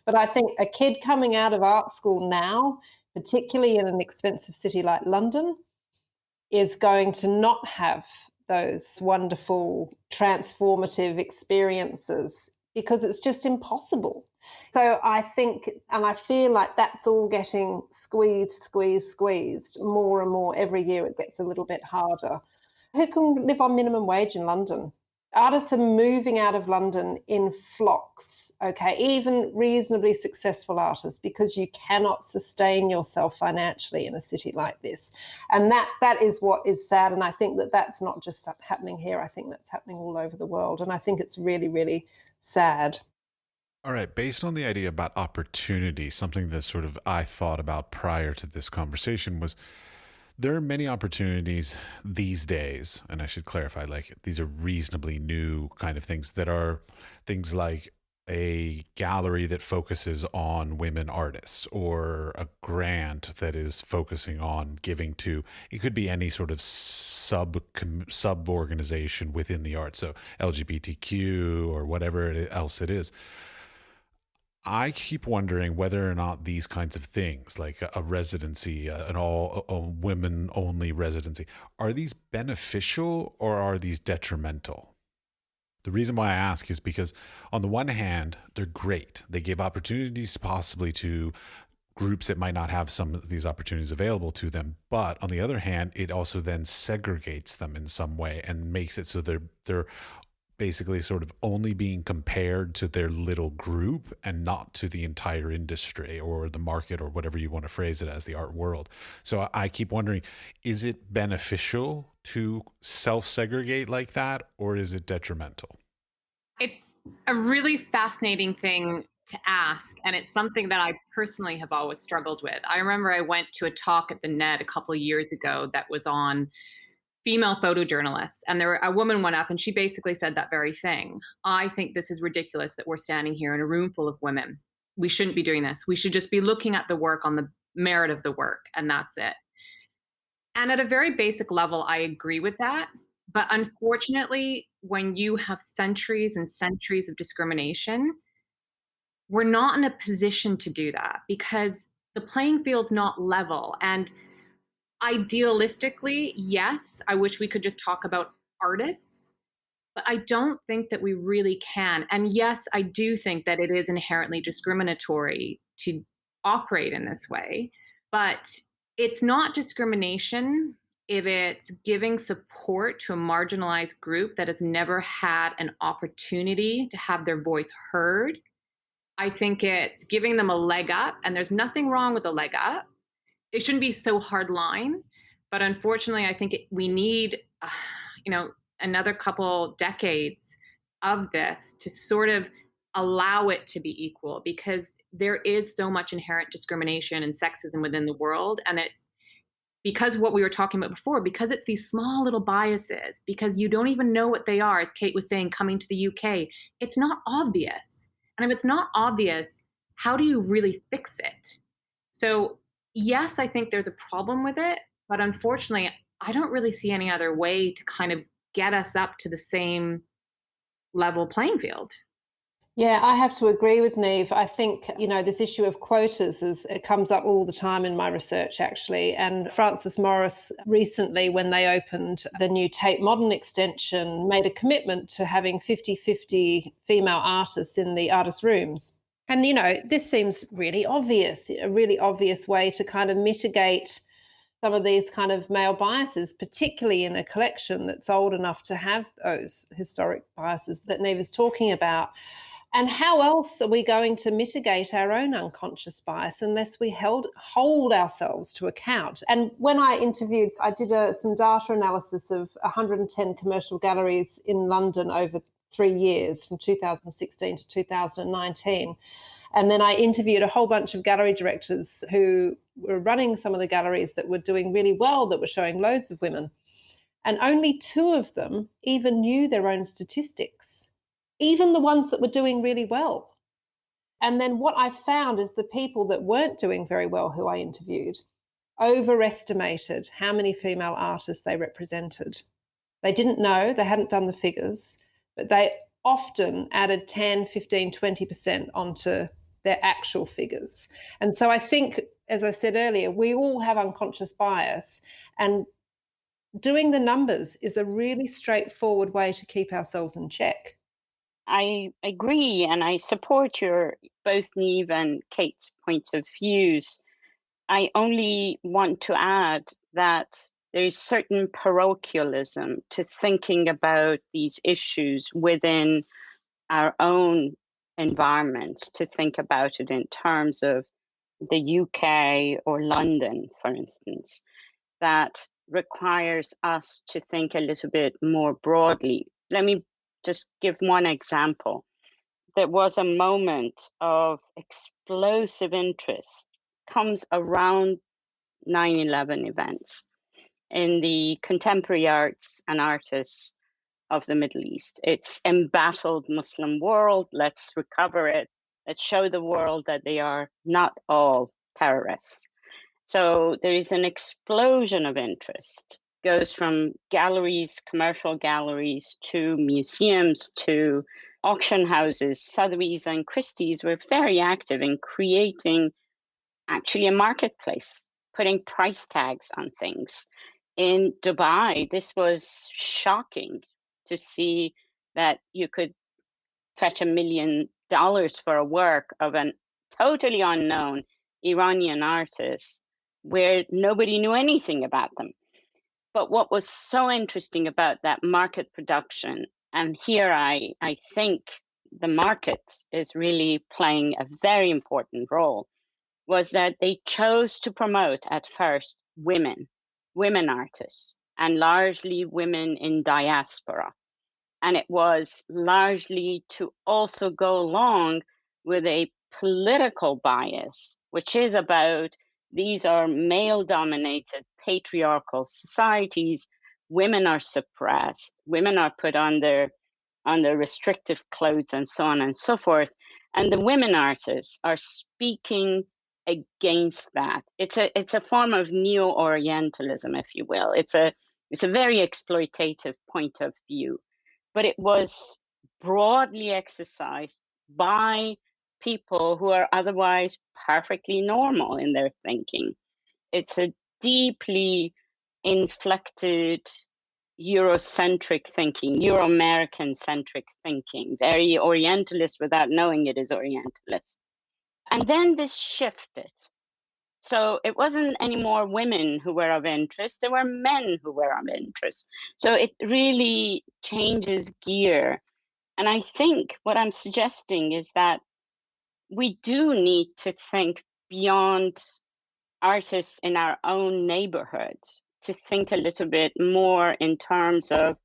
But I think a kid coming out of art school now, particularly in an expensive city like London, is going to not have those wonderful transformative experiences because it's just impossible. So I think, and I feel like that's all getting squeezed more and more. Every year it gets a little bit harder. Who can live on minimum wage in London? Artists are moving out of London in flocks, okay, even reasonably successful artists, because you cannot sustain yourself financially in a city like this. And that is what is sad. And I think that that's not just happening here. I think that's happening all over the world. And I think it's really, really sad. All right, based on the idea about opportunity, something that sort of I thought about prior to this conversation was there are many opportunities these days, and I should clarify, like these are reasonably new kind of things that are things like a gallery that focuses on women artists or a grant that is focusing on giving to, it could be any sort of sub organization within the arts, so LGBTQ or whatever else it is. I keep wondering whether or not these kinds of things, like a residency, an all a women only residency, are these beneficial or are these detrimental? The reason why I ask is because on the one hand, they're great. They give opportunities possibly to groups that might not have some of these opportunities available to them. But on the other hand, it also then segregates them in some way and makes it so they're basically sort of only being compared to their little group and not to the entire industry or the market or whatever you want to phrase it as, the art world. So I keep wondering, is it beneficial to self-segregate like that, or is it detrimental? It's a really fascinating thing to ask, and it's something that I personally have always struggled with. I remember I went to a talk at the Net a couple of years ago that was on female photojournalists, and a woman went up and she basically said that very thing. I think this is ridiculous that we're standing here in a room full of women. We shouldn't be doing this. We should just be looking at the work on the merit of the work, and that's it. And at a very basic level, I agree with that. But unfortunately, when you have centuries and centuries of discrimination, we're not in a position to do that because the playing field's not level. And idealistically, yes, I wish we could just talk about artists, but I don't think that we really can. And yes, I do think that it is inherently discriminatory to operate in this way, but it's not discrimination if it's giving support to a marginalized group that has never had an opportunity to have their voice heard. I think it's giving them a leg up, and there's nothing wrong with a leg up. It shouldn't be so hard line, but unfortunately, I think we need, another couple decades of this to sort of allow it to be equal, because there is so much inherent discrimination and sexism within the world, and it's because what we were talking about before, because it's these small little biases, because you don't even know what they are, as Kate was saying, coming to the UK, it's not obvious. And if it's not obvious, how do you really fix it? So yes, I think there's a problem with it, but unfortunately, I don't really see any other way to kind of get us up to the same level playing field. Yeah, I have to agree with Niamh. I think, this issue of quotas it comes up all the time in my research, actually. And Francis Morris recently, when they opened the new Tate Modern extension, made a commitment to having 50-50 female artists in the artist rooms. And, this seems really obvious, a really obvious way to kind of mitigate some of these kind of male biases, particularly in a collection that's old enough to have those historic biases that Niamh is talking about. And how else are we going to mitigate our own unconscious bias unless we hold ourselves to account? And when I did some data analysis of 110 commercial galleries in London over 3 years, from 2016 to 2019. And then I interviewed a whole bunch of gallery directors who were running some of the galleries that were doing really well, that were showing loads of women. And only 2 of them even knew their own statistics, even the ones that were doing really well. And then what I found is the people that weren't doing very well, who I interviewed, overestimated how many female artists they represented. They didn't know, they hadn't done the figures, but they often added 10, 15, 20% onto their actual figures. And so I think, as I said earlier, we all have unconscious bias, and doing the numbers is a really straightforward way to keep ourselves in check. I agree, and I support both Niamh and Kate's points of views. I only want to add that there is certain parochialism to thinking about these issues within our own environments, to think about it in terms of the UK or London, for instance, that requires us to think a little bit more broadly. Let me just give one example. There was a moment of explosive interest comes around 9/11 events in the contemporary arts and artists of the Middle East. It's embattled Muslim world. Let's recover it. Let's show the world that they are not all terrorists. So there is an explosion of interest. Goes from galleries, commercial galleries, to museums, to auction houses. Sotheby's and Christie's were very active in creating actually a marketplace, putting price tags on things. In Dubai, this was shocking to see that you could fetch $1 million for a work of an totally unknown Iranian artist where nobody knew anything about them. But what was so interesting about that market production, and here I think the market is really playing a very important role, was that they chose to promote at first women artists, and largely women in diaspora. And it was largely to also go along with a political bias, which is about these are male dominated patriarchal societies. Women are suppressed, women are put under restrictive clothes, and so on and so forth. And the women artists are speaking against that. It's a form of neo-Orientalism, if you will. It's a very exploitative point of view, but it was broadly exercised by people who are otherwise perfectly normal in their thinking. It's a deeply inflected Eurocentric thinking, Euro-American centric thinking, very Orientalist without knowing it is Orientalist. And then this shifted. So it wasn't anymore women who were of interest, there were men who were of interest. So it really changes gear. And I think what I'm suggesting is that we do need to think beyond artists in our own neighborhood, to think a little bit more in terms of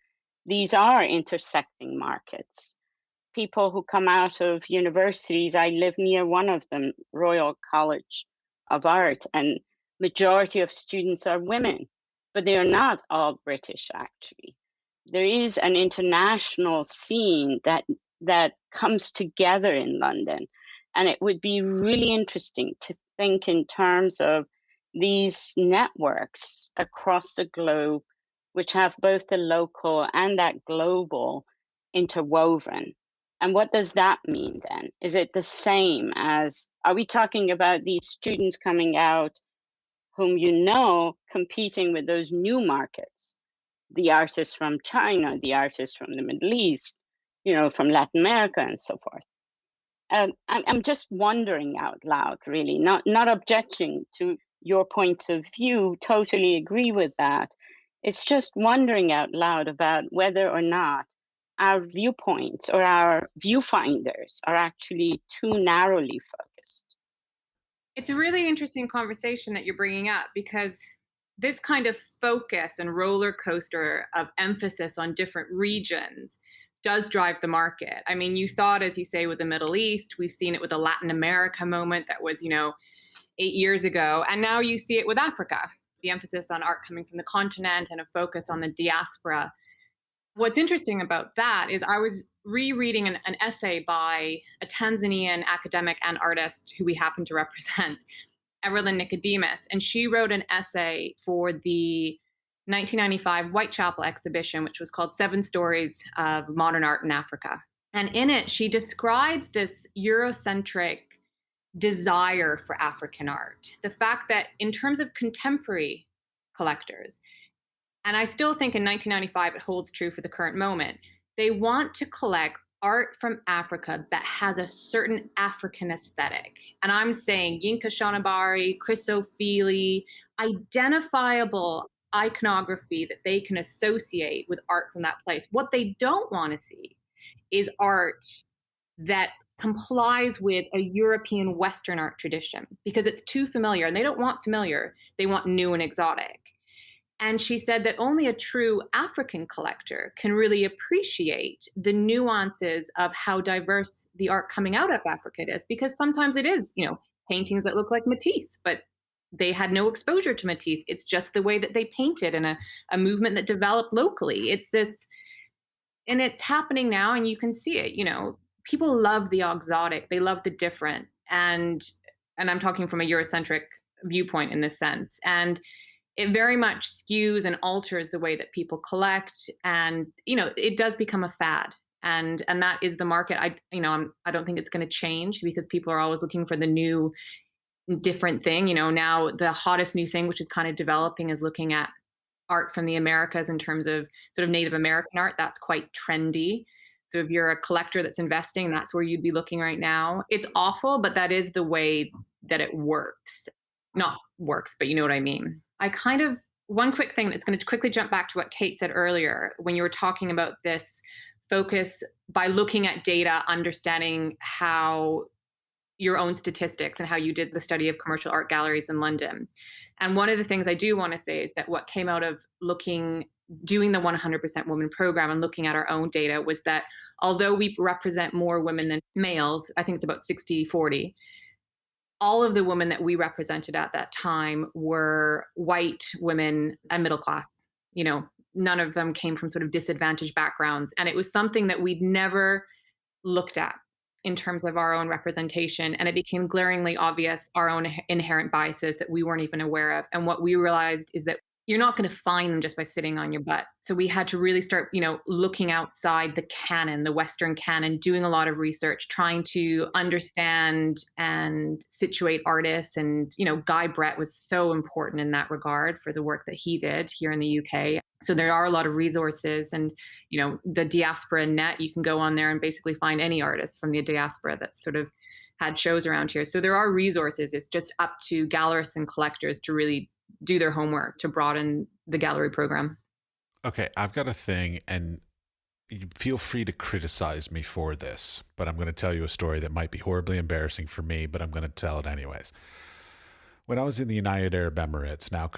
these are intersecting markets. People who come out of universities, I live near one of them, Royal College of Art, and majority of students are women, but they are not all British, actually. There is an international scene that comes together in London, and it would be really interesting to think in terms of these networks across the globe, which have both the local and that global interwoven. And what does that mean then? Is it the same as, are we talking about these students coming out whom competing with those new markets? The artists from China, the artists from the Middle East, from Latin America and so forth. I'm just wondering out loud, really, not objecting to your points of view, totally agree with that. It's just wondering out loud about whether or not our viewpoints or our viewfinders are actually too narrowly focused. It's a really interesting conversation that you're bringing up, because this kind of focus and roller coaster of emphasis on different regions does drive the market. I mean, you saw it, as you say, with the Middle East. We've seen it with the Latin America moment that was, 8 years ago. And now you see it with Africa, the emphasis on art coming from the continent and a focus on the diaspora. What's interesting about that is I was rereading an essay by a Tanzanian academic and artist who we happen to represent, Evelyn Nicodemus, and she wrote an essay for the 1995 Whitechapel exhibition, which was called 7 Stories of Modern Art in Africa. And in it, she describes this Eurocentric desire for African art. The fact that in terms of contemporary collectors, and I still think in 1995 it holds true for the current moment, they want to collect art from Africa that has a certain African aesthetic. And I'm saying Yinka Shonibari, Chris O'Feely, identifiable iconography that they can associate with art from that place. What they don't want to see is art that complies with a European Western art tradition, because it's too familiar, and they don't want familiar, they want new and exotic. And she said that only a true African collector can really appreciate the nuances of how diverse the art coming out of Africa is, because sometimes it is, paintings that look like Matisse, but they had no exposure to Matisse. It's just the way that they painted, and a movement that developed locally. It's this, and it's happening now, and you can see it, people love the exotic, they love the different. And I'm talking from a Eurocentric viewpoint in this sense. And it very much skews and alters the way that people collect. And, it does become a fad. And that is the market. I don't think it's going to change, because people are always looking for the new, different thing. Now the hottest new thing, which is kind of developing, is looking at art from the Americas in terms of sort of Native American art. That's quite trendy. So if you're a collector that's investing, that's where you'd be looking right now. It's awful, but that is the way that it works. Not works, but you know what I mean. One quick thing that's going to quickly jump back to what Kate said earlier, when you were talking about this focus by looking at data, understanding how your own statistics and how you did the study of commercial art galleries in London. And one of the things I do want to say is that what came out of doing the 100% Women program and looking at our own data was that although we represent more women than males, I think it's about 60-40, all of the women that we represented at that time were white women and middle class. None of them came from sort of disadvantaged backgrounds. And it was something that we'd never looked at in terms of our own representation. And it became glaringly obvious, our own inherent biases that we weren't even aware of. And what we realized is that you're not going to find them just by sitting on your butt. So we had to really start, looking outside the canon, the Western canon, doing a lot of research, trying to understand and situate artists. And, Guy Brett was so important in that regard for the work that he did here in the UK. So there are a lot of resources, and, the Diaspora Net, you can go on there and basically find any artist from the diaspora that sort of had shows around here. So there are resources. It's just up to gallerists and collectors to really do their homework to broaden the gallery program. Okay, I've got a thing, and you feel free to criticize me for this, but I'm going to tell you a story that might be horribly embarrassing for me, but I'm going to tell it anyways. When I was in the United Arab Emirates, now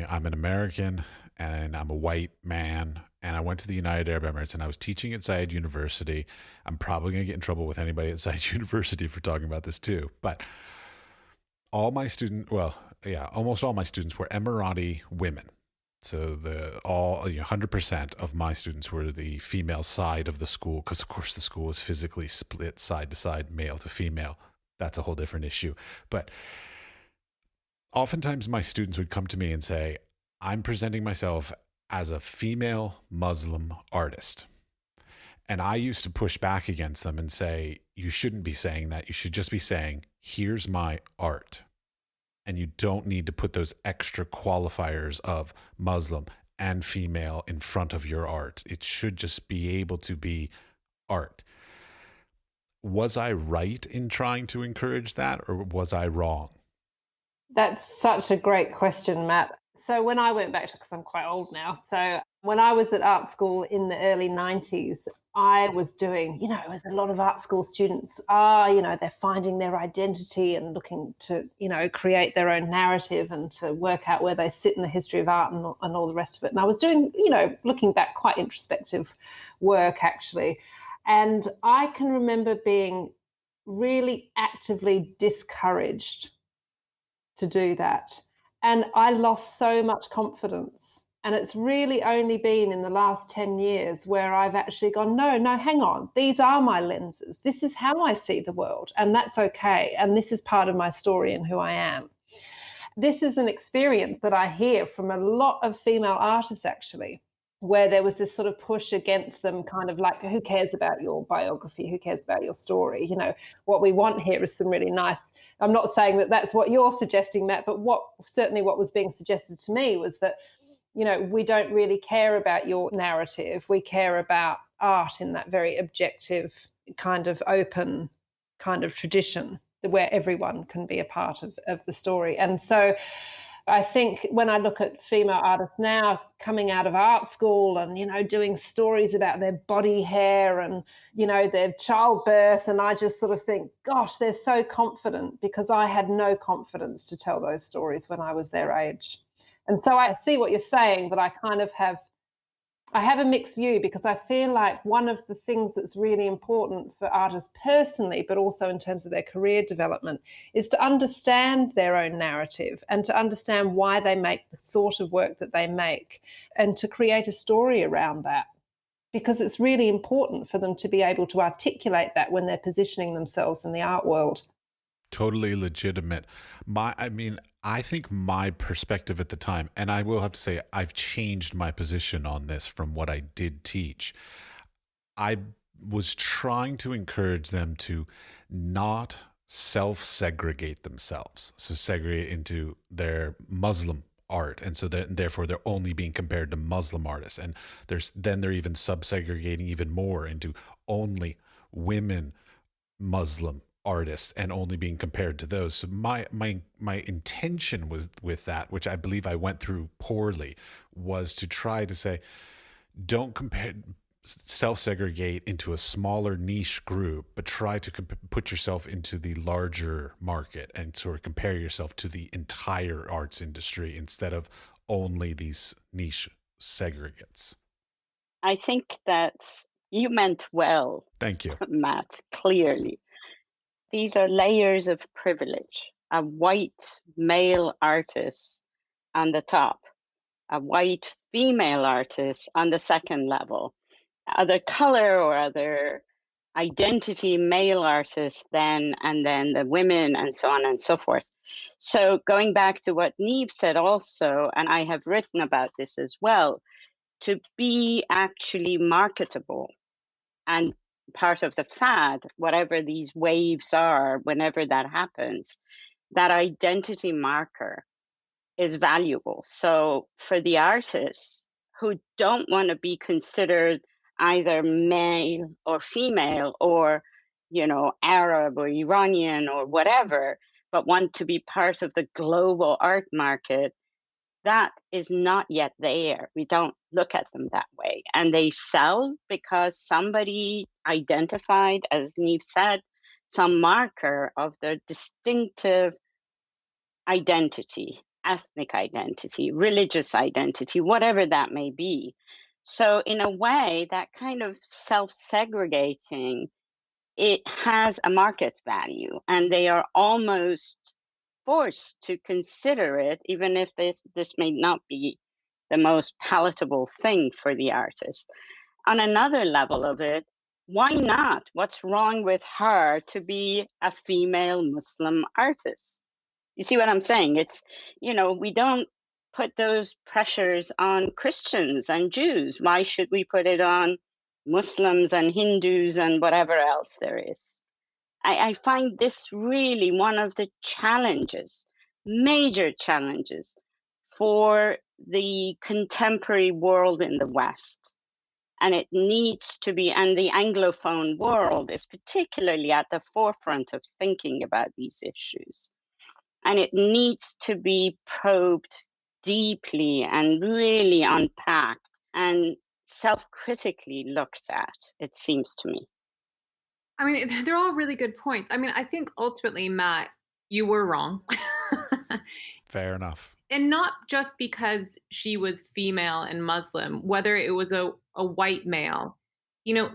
I'm an American and I'm a white man, and I went to the United Arab Emirates and I was teaching at Zayed University. I'm probably going to get in trouble with anybody at Zayed University for talking about this too, but almost all my students were Emirati women. So 100% of my students were the female side of the school, because of course the school is physically split side to side, male to female. That's a whole different issue. But oftentimes my students would come to me and say, I'm presenting myself as a female Muslim artist. And I used to push back against them and say, you shouldn't be saying that. You should just be saying, here's my art. And you don't need to put those extra qualifiers of Muslim and female in front of your art. It should just be able to be art. Was I right in trying to encourage that, or was I wrong? That's such a great question, Matt. So when I went back to, because I'm quite old now, so when I was at art school in the early 90s, I was doing, as a lot of art school students are, they're finding their identity and looking to, create their own narrative and to work out where they sit in the history of art and all the rest of it. And I was doing, looking back, quite introspective work, actually. And I can remember being really actively discouraged to do that. And I lost so much confidence. And it's really only been in the last 10 years where I've actually gone, no, hang on. These are my lenses. This is how I see the world. And that's okay. And this is part of my story and who I am. This is an experience that I hear from a lot of female artists, actually, where there was this sort of push against them, kind of like, who cares about your biography? Who cares about your story? What we want here is some really nice, I'm not saying that that's what you're suggesting, Matt, but what was being suggested to me was that, we don't really care about your narrative. We care about art in that very objective, kind of open kind of tradition where everyone can be a part of the story. And so I think when I look at female artists now coming out of art school and, doing stories about their body hair and, their childbirth, and I just sort of think, gosh, they're so confident, because I had no confidence to tell those stories when I was their age. And so I see what you're saying, but I kind of have a mixed view, because I feel like one of the things that's really important for artists personally, but also in terms of their career development, is to understand their own narrative and to understand why they make the sort of work that they make, and to create a story around that, because it's really important for them to be able to articulate that when they're positioning themselves in the art world. Totally legitimate. I think my perspective at the time, and I will have to say I've changed my position on this from what I did teach. I was trying to encourage them to not self-segregate themselves. So segregate into their Muslim art, and so therefore they're only being compared to Muslim artists, and they're even sub-segregating even more into only women Muslim artists and only being compared to those. So my intention was with that, which I believe I went through poorly, was to try to say, don't self-segregate into a smaller niche group, but try to put yourself into the larger market and sort of compare yourself to the entire arts industry instead of only these niche segregates. I think that you meant well. Thank you, Matt, clearly. These are layers of privilege. A white male artist on the top, a white female artist on the second level, other color or other identity male artists then, and then the women, and so on and so forth. So going back to what Niamh said also, and I have written about this as well, to be actually marketable and part of the fad, whatever these waves are, whenever that happens, that identity marker is valuable. So for the artists who don't want to be considered either male or female or, Arab or Iranian or whatever, but want to be part of the global art market, that is not yet there. We don't look at them that way. And they sell because somebody identified, as Niamh said, some marker of their distinctive identity, ethnic identity, religious identity, whatever that may be. So in a way, that kind of self-segregating, it has a market value, and they are almost forced to consider it, even if this may not be the most palatable thing for the artist. On another level of it, why not? What's wrong with her to be a female Muslim artist? You see what I'm saying? It's, we don't put those pressures on Christians and Jews. Why should we put it on Muslims and Hindus and whatever else there is. I find this really one of the challenges, major challenges for the contemporary world in the West. And it needs to be, and the Anglophone world is particularly at the forefront of thinking about these issues. And it needs to be probed deeply and really unpacked and self-critically looked at, it seems to me. I mean, they're all really good points. I mean, I think ultimately, Matt, you were wrong. Fair enough. And not just because she was female and Muslim, whether it was a white male. You know,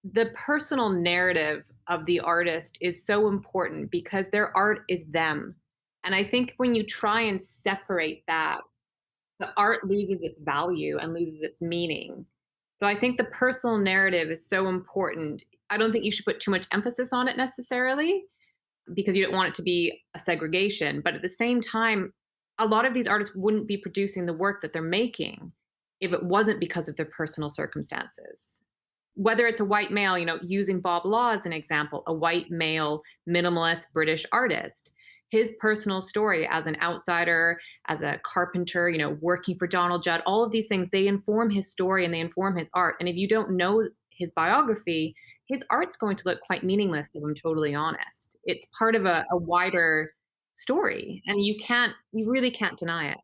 the personal narrative of the artist is so important because their art is them. And I think when you try and separate that, the art loses its value and loses its meaning. So I think the personal narrative is so important. I don't think you should put too much emphasis on it necessarily because you don't want it to be a segregation. But at the same time, a lot of these artists wouldn't be producing the work that they're making if it wasn't because of their personal circumstances. Whether it's a white male, you know, using Bob Law as an example, a white male minimalist British artist, his personal story as an outsider, as a carpenter, you know, working for Donald Judd, all of these things, they inform his story and they inform his art. And if you don't know his biography, his art's going to look quite meaningless, if I'm totally honest. It's part of a wider story, and you really can't deny it.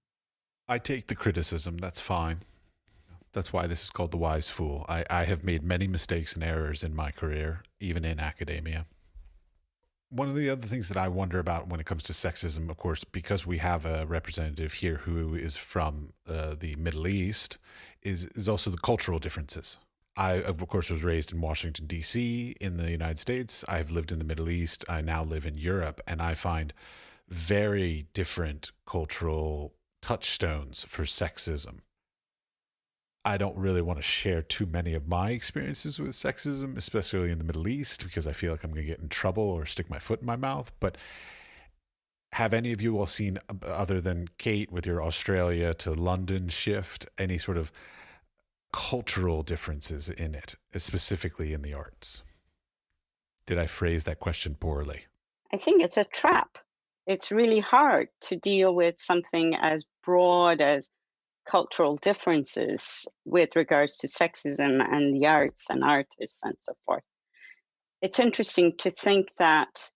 I take the criticism. That's fine. That's why this is called The Wise Fool. I have made many mistakes and errors in my career, even in academia. One of the other things that I wonder about when it comes to sexism, of course, because we have a representative here who is from the Middle East, is also the cultural differences. I, of course, was raised in Washington, D.C. in the United States. I've lived in the Middle East. I now live in Europe, and I find very different cultural touchstones for sexism. I don't really want to share too many of my experiences with sexism, especially in the Middle East, because I feel like I'm going to get in trouble or stick my foot in my mouth. But have any of you all seen, other than Kate with your Australia to London shift, any sort of cultural differences in it, specifically in the arts? Did I phrase that question poorly? I think it's a trap. It's really hard to deal with something as broad as cultural differences with regards to sexism and the arts and artists and so forth. It's interesting to think that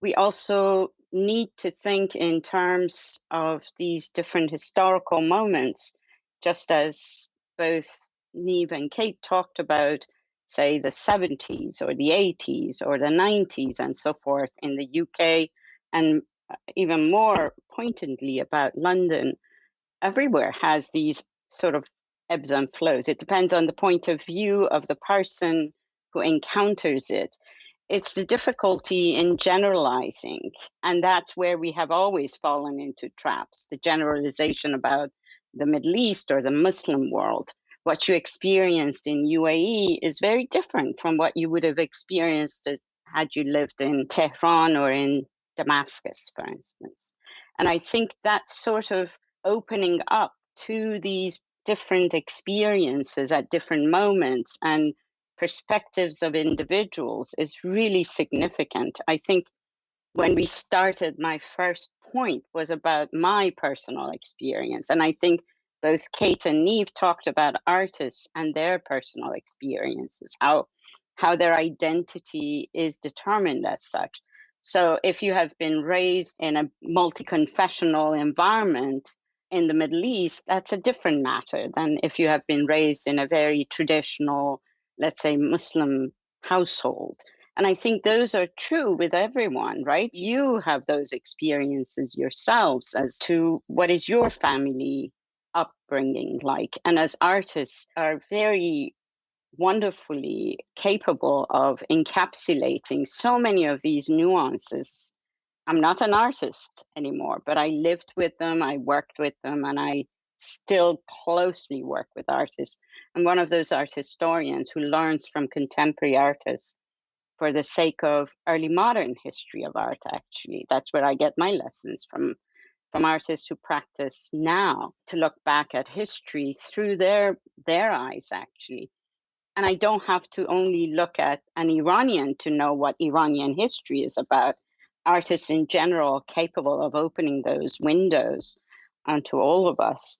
we also need to think in terms of these different historical moments, just as both Niamh and Kate talked about, say, the 70s or the 80s or the 90s and so forth in the UK, and even more pointedly about London. Everywhere has these sort of ebbs and flows. It depends on the point of view of the person who encounters it. It's the difficulty in generalizing, and that's where we have always fallen into traps. The generalization about the Middle East or the Muslim world. What you experienced in UAE is very different from what you would have experienced had you lived in Tehran or in Damascus, for instance. And I think that sort of opening up to these different experiences at different moments and perspectives of individuals is really significant. I think when we started, my first point was about my personal experience. And I think both Kate and Niamh talked about artists and their personal experiences, how their identity is determined as such. So if you have been raised in a multi-confessional environment in the Middle East, that's a different matter than if you have been raised in a very traditional, let's say, Muslim household. And I think those are true with everyone, right? You have those experiences yourselves as to what is your family upbringing like. And as artists are very wonderfully capable of encapsulating so many of these nuances. I'm not an artist anymore, but I lived with them, I worked with them, and I still closely work with artists. I'm one of those art historians who learns from contemporary artists for the sake of early modern history of art, actually. That's where I get my lessons from artists who practice now, to look back at history through their eyes, actually. And I don't have to only look at an Iranian to know what Iranian history is about. Artists in general capable of opening those windows onto all of us.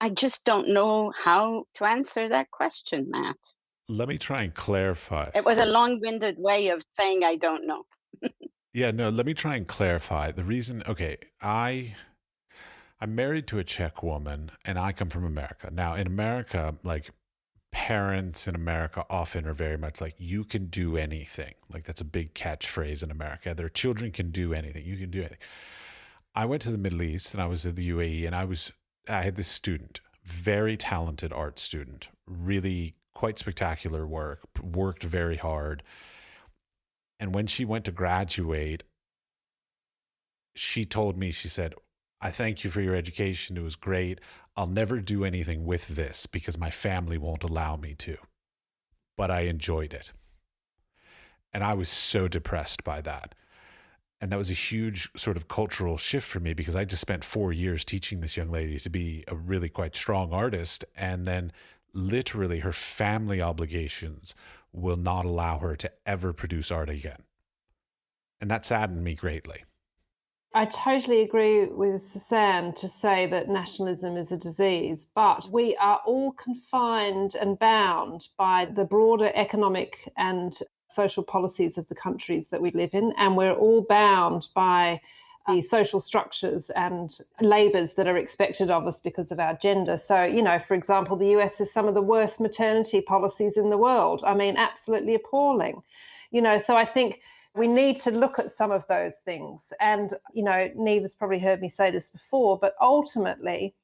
I just don't know how to answer that question, Matt. Let me try and clarify. It was a long-winded way of saying I don't know. Yeah, no, let me try and clarify. The reason, okay, I'm married to a Czech woman and I come from America. Now, in America, like parents in America often are very much like, you can do anything. Like that's a big catchphrase in America. Their children can do anything. You can do anything. I went to the Middle East and I was in the UAE and I had this student, very talented art student, really quite spectacular work, worked very hard. And when she went to graduate, she told me, she said, I thank you for your education. It was great. I'll never do anything with this because my family won't allow me to. But I enjoyed it. And I was so depressed by that. And that was a huge sort of cultural shift for me because I just spent 4 years teaching this young lady to be a really quite strong artist. And then literally her family obligations will not allow her to ever produce art again. And that saddened me greatly. I totally agree with Sussan to say that nationalism is a disease, but we are all confined and bound by the broader economic and social policies of the countries that we live in, and we're all bound by the social structures and labours that are expected of us because of our gender. So, you know, for example, the US has some of the worst maternity policies in the world. I mean, absolutely appalling. You know, so I think we need to look at some of those things. And, you know, Niamh has probably heard me say this before, but ultimately,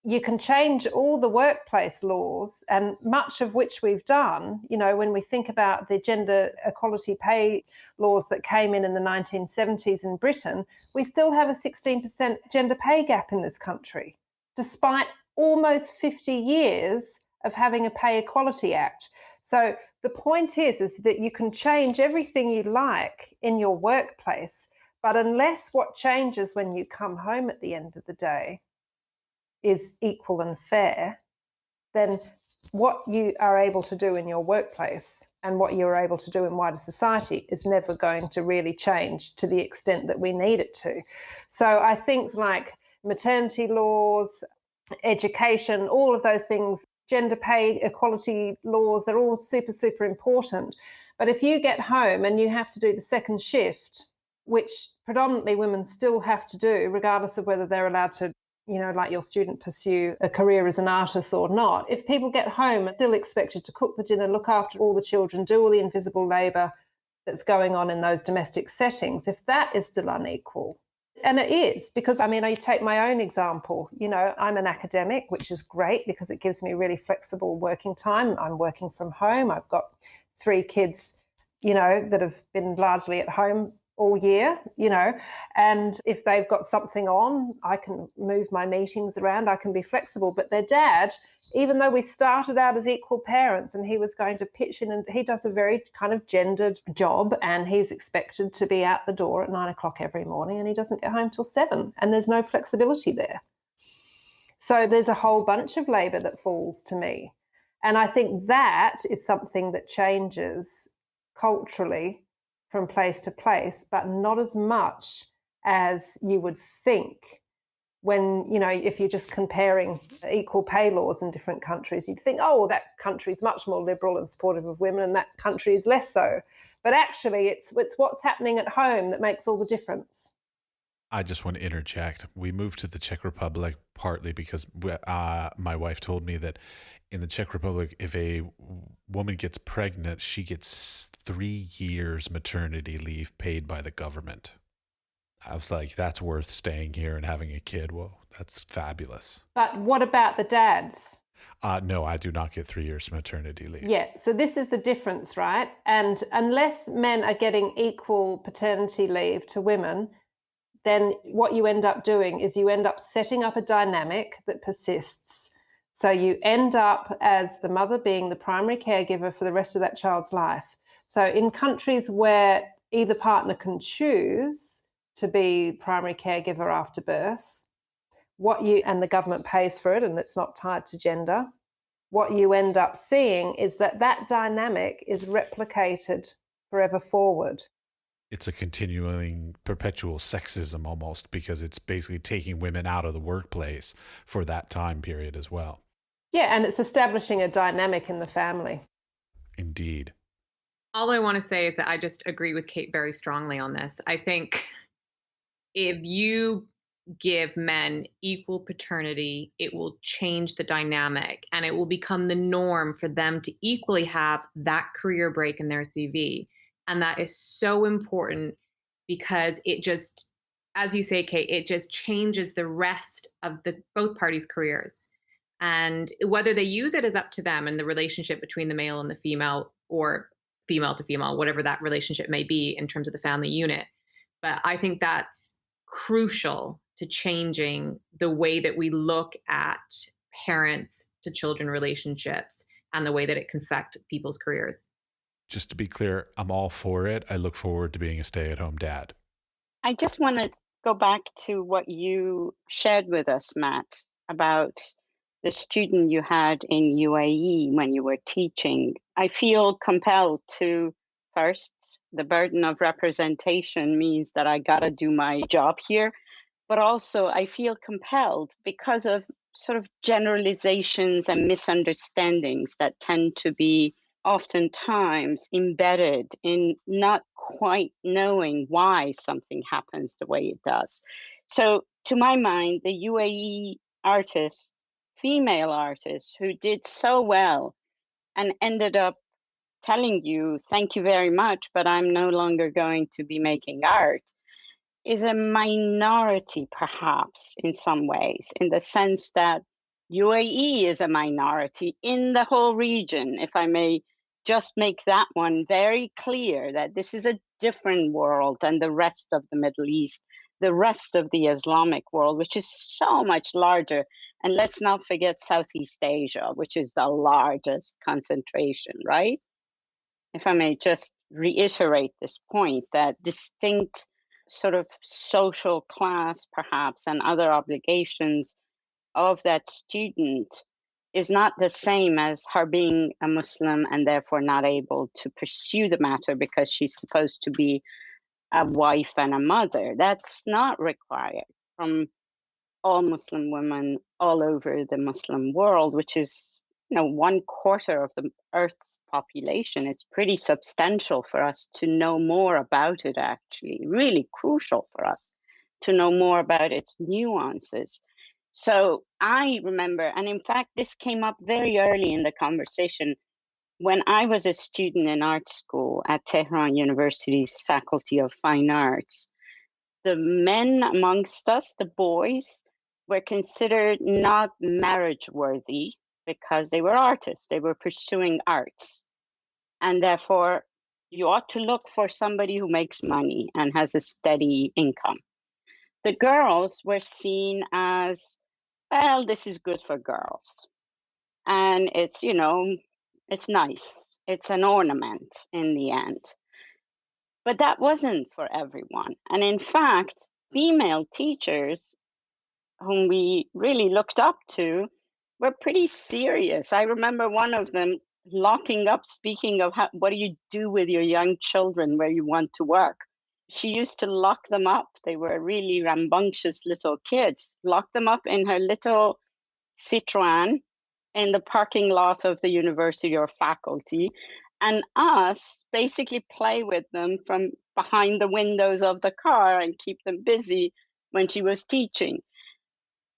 you can change all the workplace laws, and much of which we've done. You know, when we think about the gender equality pay laws that came in the 1970s in Britain, we still have a 16% gender pay gap in this country, despite almost 50 years of having a Pay Equality Act. So the point is that you can change everything you like in your workplace, but unless what changes when you come home at the end of the day is equal and fair, then what you are able to do in your workplace and what you're able to do in wider society is never going to really change to the extent that we need it to. So I think like maternity laws, education, all of those things, gender pay equality laws, they're all super, super important. But if you get home and you have to do the second shift, which predominantly women still have to do, regardless of whether they're allowed to, you know, like your student, pursue a career as an artist or not. If people get home and still expected to cook the dinner, look after all the children, do all the invisible labour that's going on in those domestic settings, if that is still unequal, and it is, because, I mean, I take my own example. You know, I'm an academic, which is great because it gives me really flexible working time. I'm working from home. I've got 3 kids, you know, that have been largely at home all year, you know, and if they've got something on, I can move my meetings around, I can be flexible. But their dad, even though we started out as equal parents and he was going to pitch in, and he does a very kind of gendered job, and he's expected to be out the door at 9 o'clock every morning, and he doesn't get home till 7, and there's no flexibility there. So there's a whole bunch of labour that falls to me. And I think that is something that changes culturally from place to place, but not as much as you would think when, you know, if you're just comparing equal pay laws in different countries, you'd think, oh, well, that country is much more liberal and supportive of women and that country is less so. But actually, it's what's happening at home that makes all the difference. I just want to interject. We moved to the Czech Republic partly because my wife told me that in the Czech Republic, if a woman gets pregnant, she gets 3 years maternity leave paid by the government. I was like, that's worth staying here and having a kid. Whoa, that's fabulous. But what about the dads? No, I do not get 3 years maternity leave. Yeah, so this is the difference, right? And unless men are getting equal paternity leave to women, then what you end up doing is you end up setting up a dynamic that persists. So you end up as the mother being the primary caregiver for the rest of that child's life. So in countries where either partner can choose to be primary caregiver after birth, and the government pays for it and it's not tied to gender, what you end up seeing is that dynamic is replicated forever forward. It's a continuing, perpetual sexism almost, because it's basically taking women out of the workplace for that time period as well. Yeah, and it's establishing a dynamic in the family. Indeed. All I want to say is that I just agree with Kate very strongly on this. I think if you give men equal paternity, it will change the dynamic, and it will become the norm for them to equally have that career break in their CV. And that is so important, because it just, as you say, Kate, it just changes the rest of both parties' careers. And whether they use it is up to them, and the relationship between the male and the female, or female to female, whatever that relationship may be in terms of the family unit. But I think that's crucial to changing the way that we look at parents to children relationships and the way that it can affect people's careers. Just to be clear, I'm all for it. I look forward to being a stay-at-home dad. I just want to go back to what you shared with us, Matt, about the student you had in UAE when you were teaching. I feel compelled to, first, the burden of representation means that I got to do my job here. But also I feel compelled because of sort of generalizations and misunderstandings that tend to be oftentimes embedded in not quite knowing why something happens the way it does. So to my mind, the UAE artist, female artist who did so well and ended up telling you, thank you very much, but I'm no longer going to be making art, is a minority, perhaps, in some ways, in the sense that UAE is a minority in the whole region. If I may just make that one very clear, that this is a different world than the rest of the Middle East, the rest of the Islamic world, which is so much larger. And let's not forget Southeast Asia, which is the largest concentration, right? If I may just reiterate this point, that distinct sort of social class, perhaps, and other obligations of that student is not the same as her being a Muslim and therefore not able to pursue the matter because she's supposed to be a wife and a mother. That's not required from all Muslim women all over the Muslim world, which is 1/4 of the Earth's population. It's pretty substantial for us to know more about it, actually, really crucial for us to know more about its nuances. So I remember, and in fact, this came up very early in the conversation when I was a student in art school at Tehran University's Faculty of Fine Arts. The men amongst us, the boys, were considered not marriage worthy because they were artists, they were pursuing arts. And therefore, you ought to look for somebody who makes money and has a steady income. The girls were seen as, well, this is good for girls. And it's, it's nice. It's an ornament in the end. But that wasn't for everyone. And in fact, female teachers whom we really looked up to were pretty serious. I remember one of them locking up, speaking of what do you do with your young children where you want to work? She used to lock them up. They were really rambunctious little kids, lock them up in her little Citroën in the parking lot of the university or faculty, and us basically play with them from behind the windows of the car and keep them busy when she was teaching.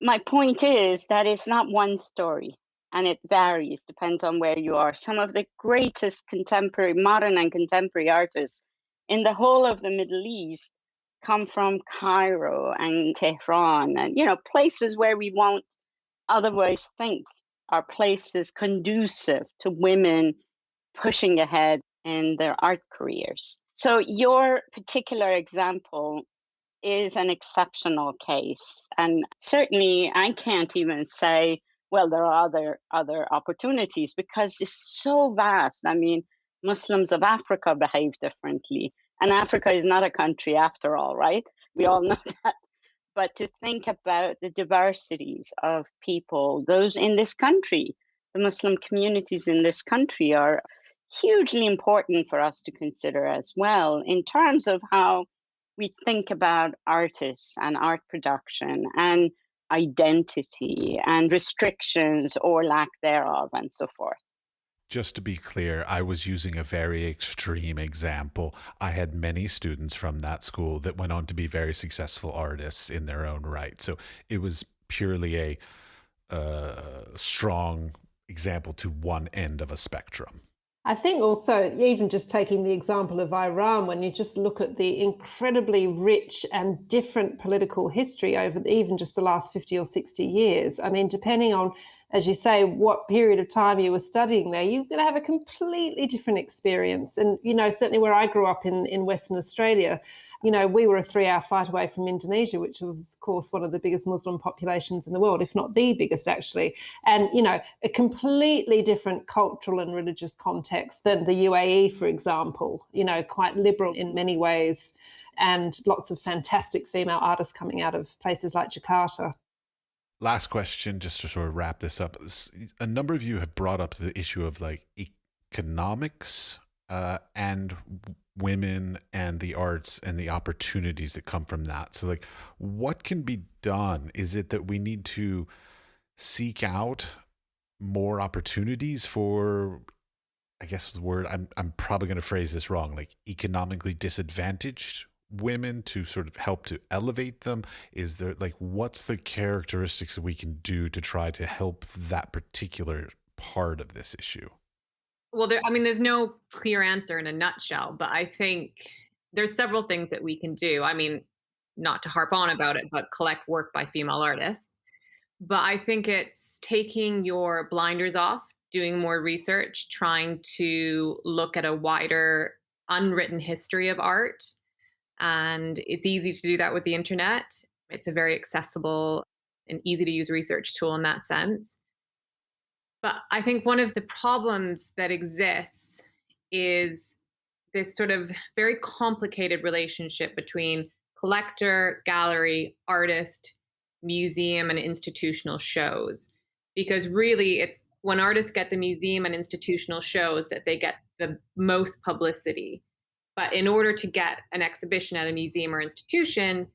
My point is that it's not one story, and it varies, depends on where you are. Some of the greatest contemporary, modern and contemporary artists in the whole of the Middle East come from Cairo and Tehran, and places where we won't otherwise think are places conducive to women pushing ahead in their art careers. So your particular example is an exceptional case. And certainly I can't even say, well, there are other opportunities because it's so vast. I mean, Muslims of Africa behave differently. And Africa is not a country after all, right? We all know that. But to think about the diversities of people, those in this country, the Muslim communities in this country are hugely important for us to consider as well in terms of how we think about artists and art production and identity and restrictions or lack thereof and so forth. Just to be clear, I was using a very extreme example. I had many students from that school that went on to be very successful artists in their own right. So it was purely a strong example to one end of a spectrum. I think also, even just taking the example of Iran, when you just look at the incredibly rich and different political history over even just the last 50 or 60 years, I mean, depending on, as you say, what period of time you were studying there, you're going to have a completely different experience. And, you know, certainly where I grew up in Western Australia, you know, we were a 3-hour flight away from Indonesia, which was, of course, one of the biggest Muslim populations in the world, if not the biggest, actually. And, you know, a completely different cultural and religious context than the UAE, for example, you know, quite liberal in many ways, and lots of fantastic female artists coming out of places like Jakarta. Last question, just to sort of wrap this up. A number of you have brought up the issue of like economics and women and the arts and the opportunities that come from that. So like, what can be done? Is it that we need to seek out more opportunities for, I guess the word, I'm probably going to phrase this wrong, like economically disadvantaged women, to sort of help to elevate them? Is there like, what's the characteristics that we can do to try to help that particular part of this issue? Well, there's no clear answer in a nutshell, but I think there's several things that we can do. I mean, not to harp on about it, but collect work by female artists. But I think it's taking your blinders off, doing more research, trying to look at a wider unwritten history of art. And it's easy to do that with the internet. It's a very accessible and easy to use research tool in that sense. But I think one of the problems that exists is this sort of very complicated relationship between collector, gallery, artist, museum, and institutional shows. Because really, it's when artists get the museum and institutional shows that they get the most publicity. But in order to get an exhibition at a museum or institution,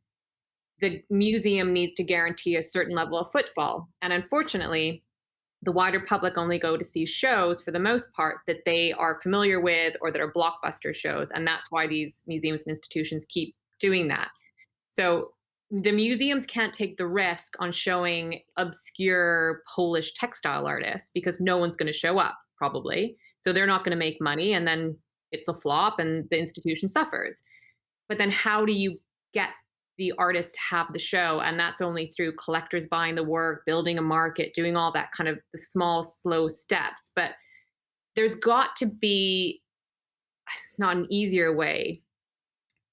the museum needs to guarantee a certain level of footfall. And unfortunately, the wider public only go to see shows, for the most part, that they are familiar with or that are blockbuster shows. And that's why these museums and institutions keep doing that. So the museums can't take the risk on showing obscure Polish textile artists because no one's going to show up, probably. So they're not going to make money, and then it's a flop and the institution suffers. But then how do you get the artist to have the show? And that's only through collectors buying the work, building a market, doing all that kind of the small, slow steps. But there's got to be not an easier way.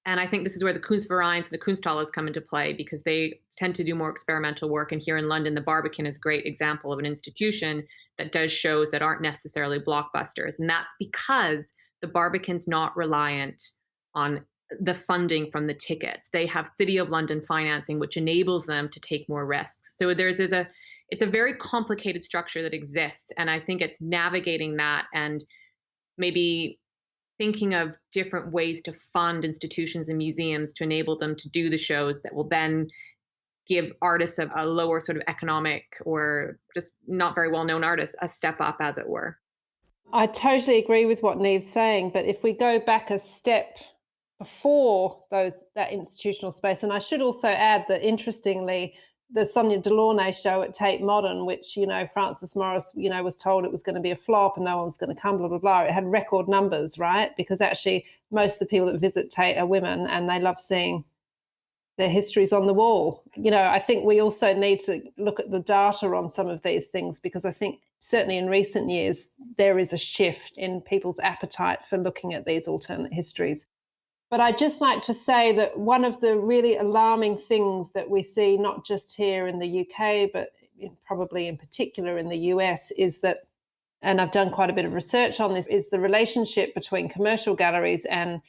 And I think this is where the Kunstvereins and the Kunsthallers come into play, because they tend to do more experimental work. And here in London, the Barbican is a great example of an institution that does shows that aren't necessarily blockbusters. And that's because the Barbican's not reliant on the funding from the tickets. They have City of London financing, which enables them to take more risks. So it's a very complicated structure that exists. And I think it's navigating that and maybe thinking of different ways to fund institutions and museums to enable them to do the shows that will then give artists a lower sort of economic or just not very well-known artists a step up, as it were. I totally agree with what Niamh's saying, but if we go back a step before that institutional space, and I should also add that, interestingly, the Sonia Delaunay show at Tate Modern, which, you know, Francis Morris, you know, was told it was going to be a flop and no one was going to come, blah, blah, blah. It had record numbers, right? Because actually most of the people that visit Tate are women and they love seeing their histories on the wall. You know, I think we also need to look at the data on some of these things, because I think certainly in recent years, there is a shift in people's appetite for looking at these alternate histories. But I'd just like to say that one of the really alarming things that we see, not just here in the UK, but probably in particular in the US, is that, and I've done quite a bit of research on this, is the relationship between commercial galleries and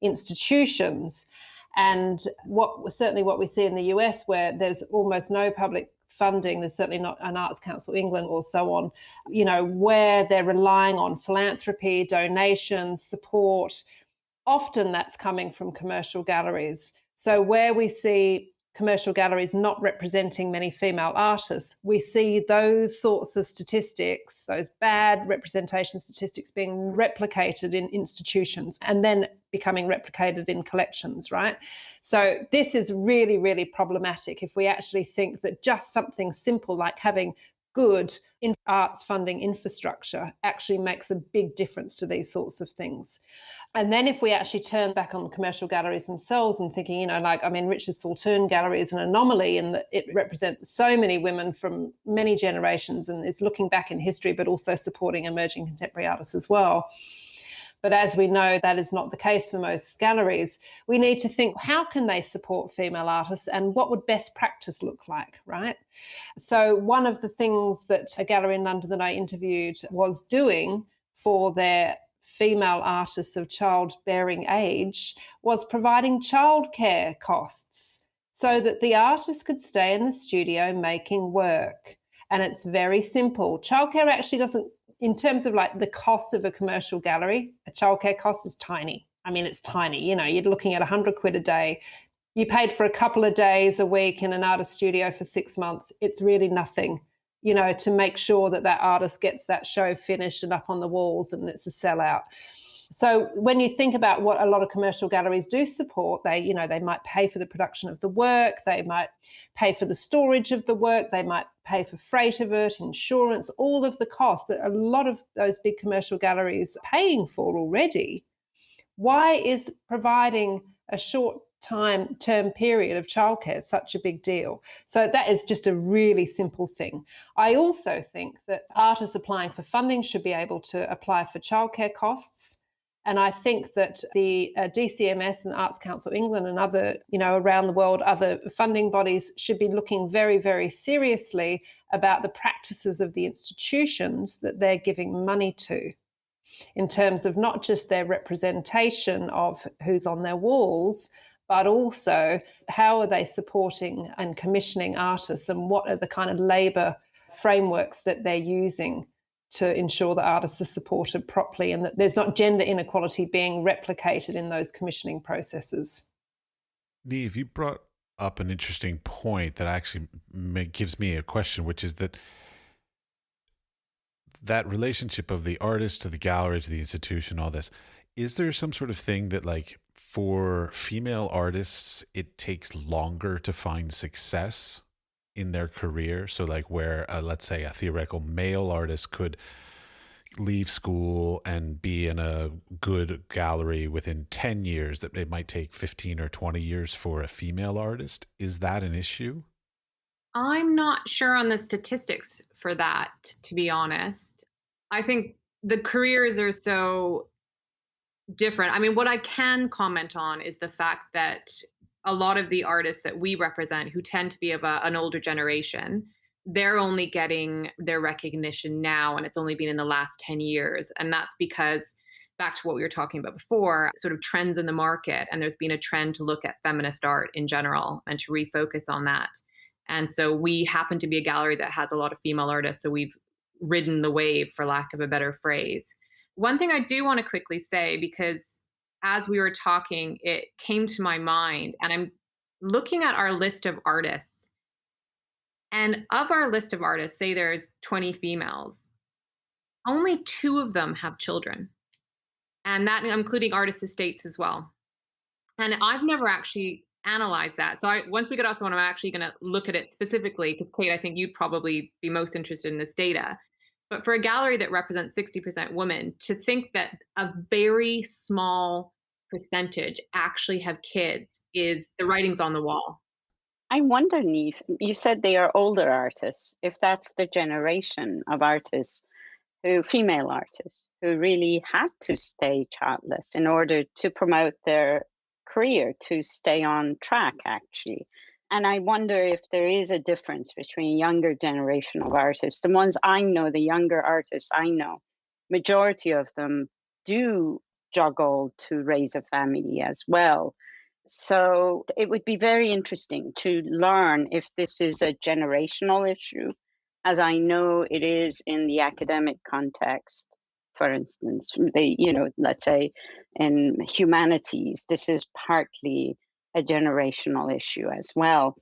institutions. And certainly what we see in the US, where there's almost no public funding. There's certainly not an Arts Council England or so on, where they're relying on philanthropy, donations, support. Often that's coming from commercial galleries. So where we see commercial galleries not representing many female artists, we see those sorts of statistics, those bad representation statistics, being replicated in institutions and then becoming replicated in collections, right? So this is really, really problematic if we actually think that just something simple like having good arts funding infrastructure actually makes a big difference to these sorts of things. And then if we actually turn back on commercial galleries themselves and thinking, Richard Saltoun Gallery is an anomaly in that it represents so many women from many generations and is looking back in history, but also supporting emerging contemporary artists as well. But as we know, that is not the case for most galleries. We need to think, how can they support female artists and what would best practice look like, right? So one of the things that a gallery in London that I interviewed was doing for their female artists of childbearing age was providing childcare costs so that the artist could stay in the studio making work. And it's very simple. Childcare actually doesn't, in terms of like the cost of a commercial gallery, a childcare cost is tiny. I mean, it's tiny. You're looking at £100 a day. You paid for a couple of days a week in an artist studio for 6 months. It's really nothing, to make sure that that artist gets that show finished and up on the walls and it's a sellout. So when you think about what a lot of commercial galleries do support, they might pay for the production of the work, they might pay for the storage of the work, they might pay for freight of it, insurance, all of the costs that a lot of those big commercial galleries are paying for already. Why is providing a term period of childcare such a big deal? So that is just a really simple thing. I also think that artists applying for funding should be able to apply for childcare costs. And I think that the DCMS and Arts Council England and other, around the world, other funding bodies should be looking very, very seriously about the practices of the institutions that they're giving money to, in terms of not just their representation of who's on their walls, but also how are they supporting and commissioning artists and what are the kind of labour frameworks that they're using to ensure that artists are supported properly and that there's not gender inequality being replicated in those commissioning processes. Niamh, you brought up an interesting point that actually gives me a question, which is that relationship of the artist to the gallery to the institution, all this. Is there some sort of thing that, like, for female artists, it takes longer to find success in their career? So like where, let's say, a theoretical male artist could leave school and be in a good gallery within 10 years, that it might take 15 or 20 years for a female artist. Is that an issue? I'm not sure on the statistics for that, to be honest. I think the careers are so different. I mean, what I can comment on is the fact that a lot of the artists that we represent, who tend to be of an older generation, they're only getting their recognition now, and it's only been in the last 10 years. And that's because, back to what we were talking about before, sort of trends in the market, and there's been a trend to look at feminist art in general and to refocus on that. And so we happen to be a gallery that has a lot of female artists, so we've ridden the wave, for lack of a better phrase. One thing I do want to quickly say, because as we were talking, it came to my mind, and I'm looking at our list of artists. And of our list of artists, say there's 20 females, only 2 of them have children. And that including artist estates as well. And I've never actually analyzed that. So once we get off the one, I'm actually going to look at it specifically, because Kate, I think you'd probably be most interested in this data. But for a gallery that represents 60% women, to think that a very small percentage actually have kids is the writing's on the wall. I wonder, Niamh, you said they are older artists. If that's the generation of artists, female artists, who really had to stay childless in order to promote their career, to stay on track, actually. And I wonder if there is a difference between younger generation of artists. The ones I know, the younger artists I know, majority of them do juggle to raise a family as well. So it would be very interesting to learn if this is a generational issue, as I know it is in the academic context. For instance, let's say in humanities, this is partly a generational issue as well.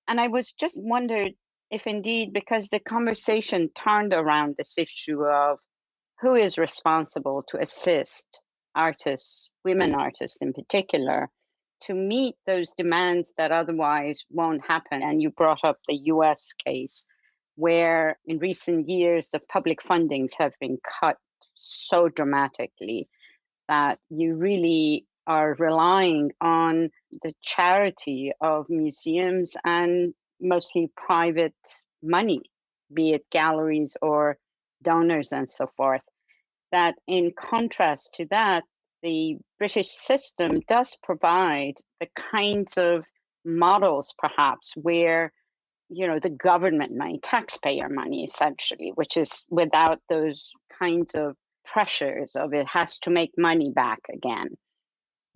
And I was just wondered if indeed, because the conversation turned around this issue of who is responsible to assist artists, women artists in particular, to meet those demands that otherwise won't happen. And you brought up the US case, where in recent years the public fundings have been cut so dramatically that you really are relying on the charity of museums and mostly private money, be it galleries or donors and so forth. That in contrast to that, the British system does provide the kinds of models, perhaps, where the government money, taxpayer money, essentially, which is without those kinds of pressures of it has to make money back again.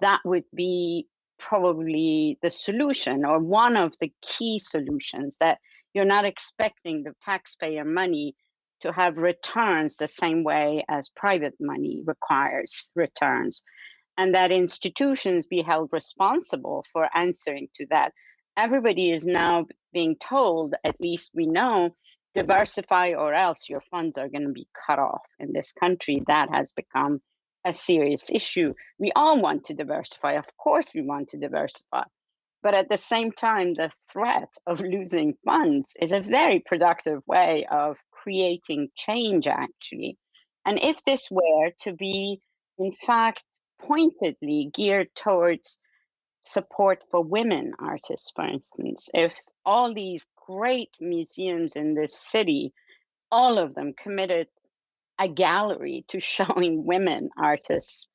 That would be probably the solution, or one of the key solutions, that you're not expecting the taxpayer money to have returns the same way as private money requires returns, and that institutions be held responsible for answering to that. Everybody is now being told, at least we know, diversify or else your funds are going to be cut off in this country. That has become a serious issue. We all want to diversify. Of course, we want to diversify. But at the same time, the threat of losing funds is a very productive way of creating change, actually. And if this were to be, in fact, pointedly geared towards support for women artists, for instance, if all these great museums in this city, all of them committed a gallery to showing women artists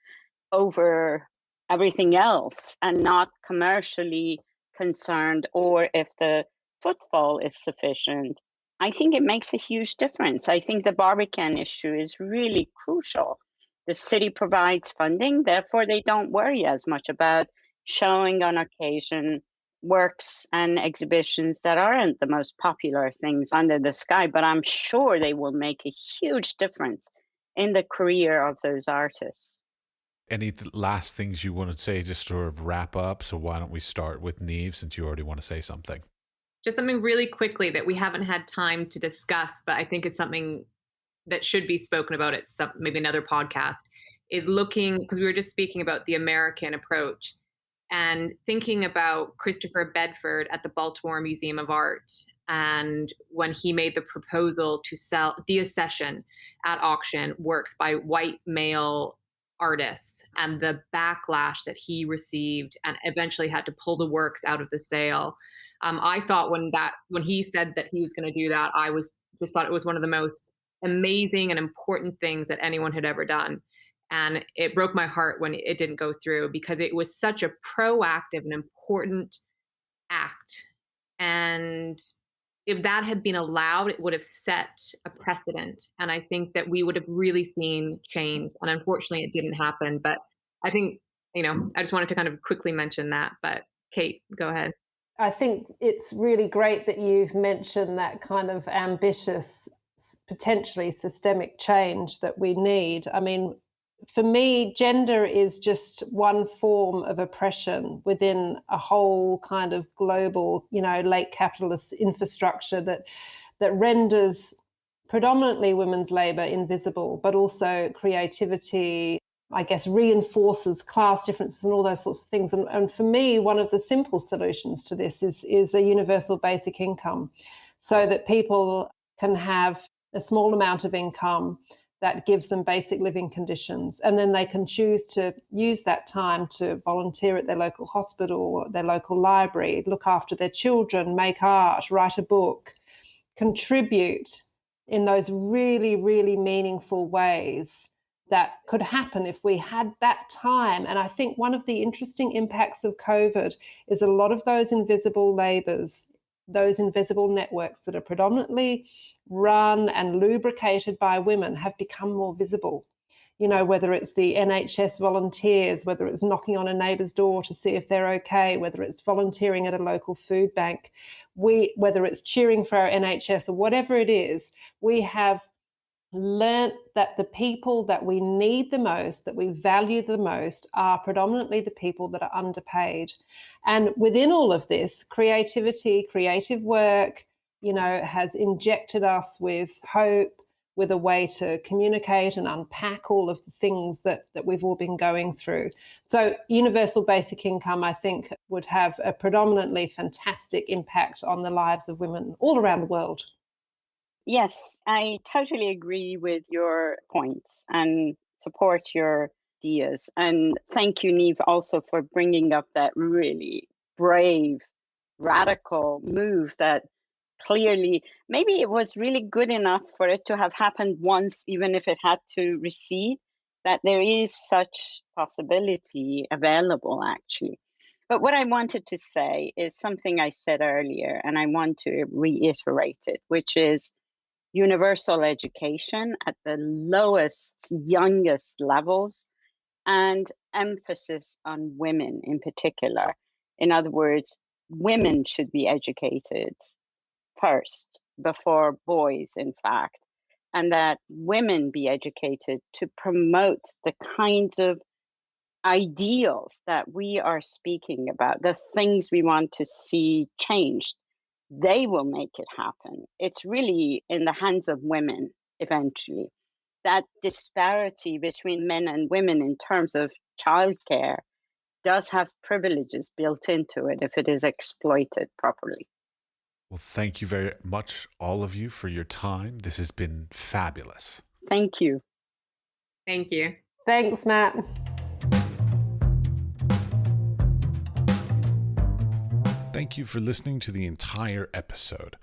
over everything else and not commercially concerned, or if the footfall is sufficient, I think it makes a huge difference. I think the Barbican issue is really crucial. The city provides funding, therefore they don't worry as much about showing on occasion works and exhibitions that aren't the most popular things under the sky, but I'm sure they will make a huge difference in the career of those artists. Any last things you want to say, just sort of wrap up? So why don't we start with Niamh, since you already want to say something? Just something really quickly that we haven't had time to discuss, but I think it's something that should be spoken about at maybe another podcast, is looking, because we were just speaking about the American approach, and thinking about Christopher Bedford at the Baltimore Museum of Art, and when he made the proposal to sell deaccession at auction works by white male artists, and the backlash that he received, and eventually had to pull the works out of the sale. I thought when he said that he was going to do that, I just thought it was one of the most amazing and important things that anyone had ever done. And it broke my heart when it didn't go through, because it was such a proactive and important act. And if that had been allowed, it would have set a precedent. And I think that we would have really seen change. And unfortunately, it didn't happen. But I think, I just wanted to kind of quickly mention that. But Kate, go ahead. I think it's really great that you've mentioned that kind of ambitious, potentially systemic change that we need. I mean, for me, gender is just one form of oppression within a whole kind of global, late capitalist infrastructure that renders predominantly women's labour invisible, but also creativity, I guess, reinforces class differences and all those sorts of things. And for me, one of the simple solutions to this is a universal basic income, so that people can have a small amount of income that gives them basic living conditions. And then they can choose to use that time to volunteer at their local hospital or their local library, look after their children, make art, write a book, contribute in those really, really meaningful ways that could happen if we had that time. And I think one of the interesting impacts of COVID is a lot of those invisible labours, those invisible networks that are predominantly run and lubricated by women, have become more visible. whether it's the NHS volunteers, whether it's knocking on a neighbour's door to see if they're okay, whether it's volunteering at a local food bank, whether it's cheering for our NHS or whatever it is, we have learnt that the people that we need the most, that we value the most, are predominantly the people that are underpaid. And within all of this, creativity, creative work, has injected us with hope, with a way to communicate and unpack all of the things that we've all been going through. So universal basic income, I think, would have a predominantly fantastic impact on the lives of women all around the world. Yes, I totally agree with your points and support your ideas. And thank you, Niamh, also for bringing up that really brave, radical move that clearly, maybe it was really good enough for it to have happened once, even if it had to recede, that there is such possibility available, actually. But what I wanted to say is something I said earlier, and I want to reiterate it, which is universal education at the lowest, youngest levels, and emphasis on women in particular. In other words, women should be educated first before boys, in fact, and that women be educated to promote the kinds of ideals that we are speaking about, the things we want to see changed. They will make it happen. It's really in the hands of women eventually. That disparity between men and women in terms of childcare does have privileges built into it if it is exploited properly. Well, thank you very much, all of you, for your time. This has been fabulous. Thank you. Thank you. Thanks, Matt. Thank you for listening to the entire episode.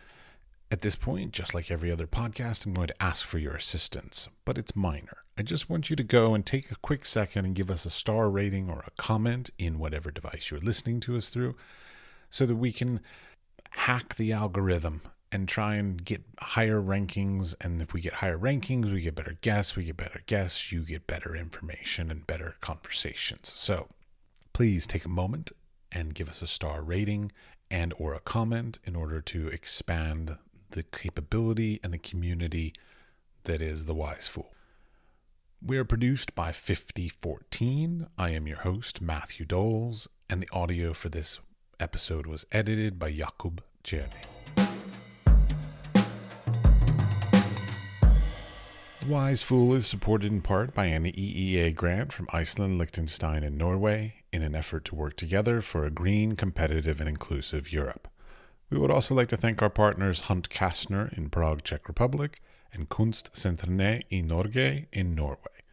At this point, just like every other podcast, I'm going to ask for your assistance, but it's minor. I just want you to go and take a quick second and give us a star rating or a comment in whatever device you're listening to us through so that we can hack the algorithm and try and get higher rankings. And if we get higher rankings, we get better guests, you get better information and better conversations. So please take a moment and give us a star rating and or a comment in order to expand the capability and the community that is The Wise Fool. We are produced by 5014. I am your host, Matthew Doles, and the audio for this episode was edited by Jakub Czerny. The Wise Fool is supported in part by an EEA grant from Iceland, Liechtenstein, and Norway in an effort to work together for a green, competitive, and inclusive Europe. We would also like to thank our partners Hunt Kastner in Prague, Czech Republic, and Kunstsentrene i Norge in Norway.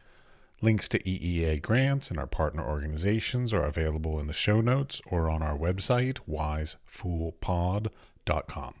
Links to EEA grants and our partner organizations are available in the show notes or on our website, wisefoolpod.com.